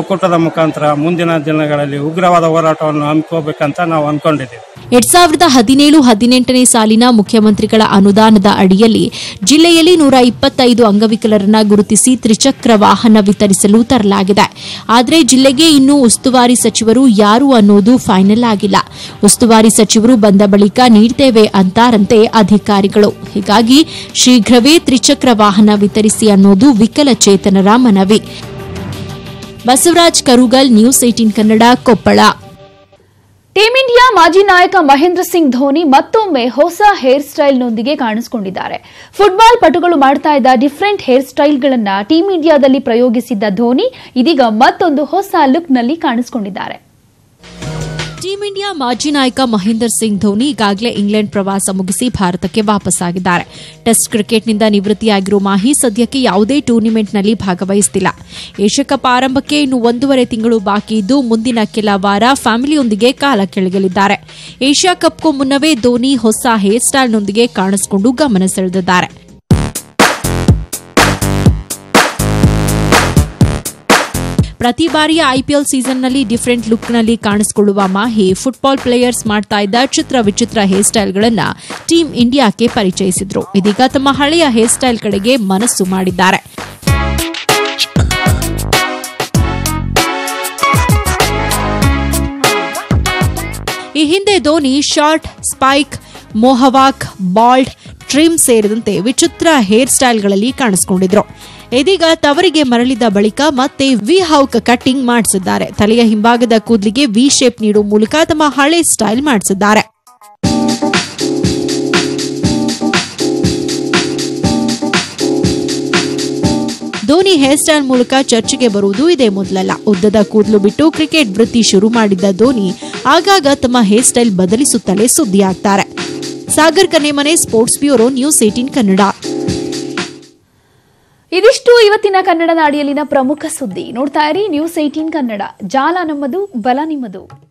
ಒಕ್ಕೂಟದ ಮುಖಾಂತರ ಮುಂದಿನ ದಿನಗಳಲ್ಲಿ ಉಗ್ರವಾದ ಹೋರಾಟವನ್ನು ಹಮ್ಮಿಕೋಬೇಕಂತ ನಾವು ಅನ್ಕೊಂಡಿದ್ದೀವಿ. 2017-18ನೇ ಸಾಲಿನ ಮುಖ್ಯಮಂತ್ರಿಗಳ ಅನುದಾನದ ಅಡಿಯಲ್ಲಿ ಜಿಲ್ಲೆಯಲ್ಲಿ 125 ಅಂಗವಿಕಲರನ್ನ ಗುರುತಿಸಿ ತ್ರಿಚಕ್ರ ವಾಹನ ವಿತರಿಸಲು ತರಲಾಗಿದೆ. ಆದರೆ ಜಿಲ್ಲೆಗೆ ಇನ್ನೂ ಉಸ್ತುವಾರಿ ಸಚಿವರು ಯಾರು ಅನ್ನೋದು ಫೈನಲ್ ಆಗಿಲ್ಲ. ಉಸ್ತುವಾರಿ ಸಚಿವರು ಬಂದ ಬಳಿಕ ನೀಡ್ತೇವೆ ಅಂತಾರಂತೆ ಅಧಿಕಾರಿಗಳು. ಹೀಗಾಗಿ ಶೀಘ್ರವೇ ತ್ರಿಚಕ್ರ ವಾಹನ ವಿತರಿಸಿ ಅನ್ನೋದು ವಿಕಲಚೇತನರ ಮನವಿ. Basavaraj Karugal, News 18 Kannada, Koppal. Team India ಮಾಜಿ ನಾಯಕ ಮಹೇಂದ್ರ ಸಿಂಗ್ ಧೋನಿ ಮತ್ತೊಮ್ಮೆ ಹೊಸ ಹೇರ್ ಸ್ಟೈಲ್ನೊಂದಿಗೆ ಕಾಣಿಸಿಕೊಂಡಿದ್ದಾರೆ. ಫುಟ್ಬಾಲ್ ಪಟುಗಳು ಮಾಡ್ತಾ ಇದ್ದ ಡಿಫರೆಂಟ್ ಹೇರ್ ಸ್ಟೈಲ್ಗಳನ್ನು ಟೀಂ ಇಂಡಿಯಾದಲ್ಲಿ ಪ್ರಯೋಗಿಸಿದ್ದ ಧೋನಿ ಇದೀಗ ಮತ್ತೊಂದು ಹೊಸ ಲುಕ್ನಲ್ಲಿ ಕಾಣಿಸಿಕೊಂಡಿದ್ದಾರೆ. ಟೀಂ ಇಂಡಿಯಾ ಮಾಜಿ ನಾಯಕ ಮಹೇಂದ್ರ ಸಿಂಗ್ ಧೋನಿ ಈಗಾಗಲೇ ಇಂಗ್ಲೆಂಡ್ ಪ್ರವಾಸ ಮುಗಿಸಿ ಭಾರತಕ್ಕೆ ವಾಪಸ್ಸಾಗಿದ್ದಾರೆ. ಟೆಸ್ಟ್ ಕ್ರಿಕೆಟ್ನಿಂದ ನಿವೃತ್ತಿಯಾಗಿರುವ ಮಾಹಿ ಸದ್ಯಕ್ಕೆ ಯಾವುದೇ ಟೂರ್ನಿಮೆಂಟ್ನಲ್ಲಿ ಭಾಗವಹಿಸುತ್ತಿಲ್ಲ. ಏಷ್ಯಾ ಕಪ್ ಆರಂಭಕ್ಕೆ ಇನ್ನು 1.5 ತಿಂಗಳು ಬಾಕಿ ಇದ್ದು ಮುಂದಿನ ಕೆಲ ವಾರ ಫ್ಯಾಮಿಲಿಯೊಂದಿಗೆ ಕಾಲ ಕೆಳಗಲಿದ್ದಾರೆ. ಏಷ್ಯಾ ಕಪ್ಗೂ ಮುನ್ನವೇ ಧೋನಿ ಹೊಸ ಹೇರ್ ಸ್ಟೈಲ್ನೊಂದಿಗೆ ಕಾಣಿಸಿಕೊಂಡು ಗಮನ ಸೆಳೆದಿದ್ದಾರೆ. ಪ್ರತಿ ಬಾರಿಯ ಐಪಿಎಲ್ ಸೀಸನ್ನಲ್ಲಿ ಡಿಫರೆಂಟ್ ಲುಕ್ನಲ್ಲಿ ಕಾಣಿಸಿಕೊಳ್ಳುವ ಮಾಹಿ ಫುಟ್ಬಾಲ್ ಪ್ಲೇಯರ್ಸ್ ಮಾಡ್ತಾ ಇದ್ದ ಚಿತ್ರ ವಿಚಿತ್ರ ಹೇರ್ ಸ್ಟೈಲ್ಗಳನ್ನು ಟೀಂ ಇಂಡಿಯಾಕ್ಕೆ ಪರಿಚಯಿಸಿದ್ರು. ಇದೀಗ ತಮ್ಮ ಹಳೆಯ ಹೇರ್ ಸ್ಟೈಲ್ ಕಡೆಗೆ ಮನಸ್ಸು ಮಾಡಿದ್ದಾರೆ. ಈ ಹಿಂದೆ Dhoni short, spike, mohawk, bald, trim ಸೇರಿದಂತೆ ವಿಚಿತ್ರ ಹೇರ್ ಸ್ಟೈಲ್ಗಳಲ್ಲಿ ಕಾಣಿಸಿಕೊಂಡಿದ್ರು. ಇದೀಗ ತವರಿಗೆ ಮರಳಿದ ಬಳಿಕ ಮತ್ತೆ ವಿ ಹೌಕ್ ಕಟ್ಟಿಂಗ್ ಮಾಡಿಸಿದ್ದಾರೆ. ತಲೆಯ ಹಿಂಭಾಗದ ಕೂದಲಿಗೆ ವಿ ಶೇಪ್ ನೀಡುವ ಮೂಲಕ ತಮ್ಮ ಹಳೆ ಸ್ಟೈಲ್ ಮಾಡಿಸಿದ್ದಾರೆ. ಧೋನಿ ಹೇರ್ ಸ್ಟೈಲ್ ಮೂಲಕ ಚರ್ಚೆಗೆ ಬರುವುದು ಇದೇ ಮೊದಲಲ್ಲ. ಉದ್ದದ ಕೂದಲು ಬಿಟ್ಟು ಕ್ರಿಕೆಟ್ ವೃತ್ತಿ ಶುರು ಮಾಡಿದ್ದ ಧೋನಿ ಆಗಾಗ ತಮ್ಮ ಹೇರ್ ಸ್ಟೈಲ್ ಬದಲಿಸುತ್ತಲೇ ಸುದ್ದಿಯಾಗ್ತಾರೆ. Sagar Kannemane, sports bureau, News 18 Kannada. ಇದಿಷ್ಟು ಇವತ್ತಿನ ಕನ್ನಡ ನಾಡಿಯಲ್ಲಿನ ಪ್ರಮುಖ ಸುದ್ದಿ. ನೋಡ್ತಾ ಇರಿ ನ್ಯೂಸ್ 18 ಕನ್ನಡ. ಜಾಲ ನಮ್ಮದು, ಬಲ ನಿಮ್ಮದು.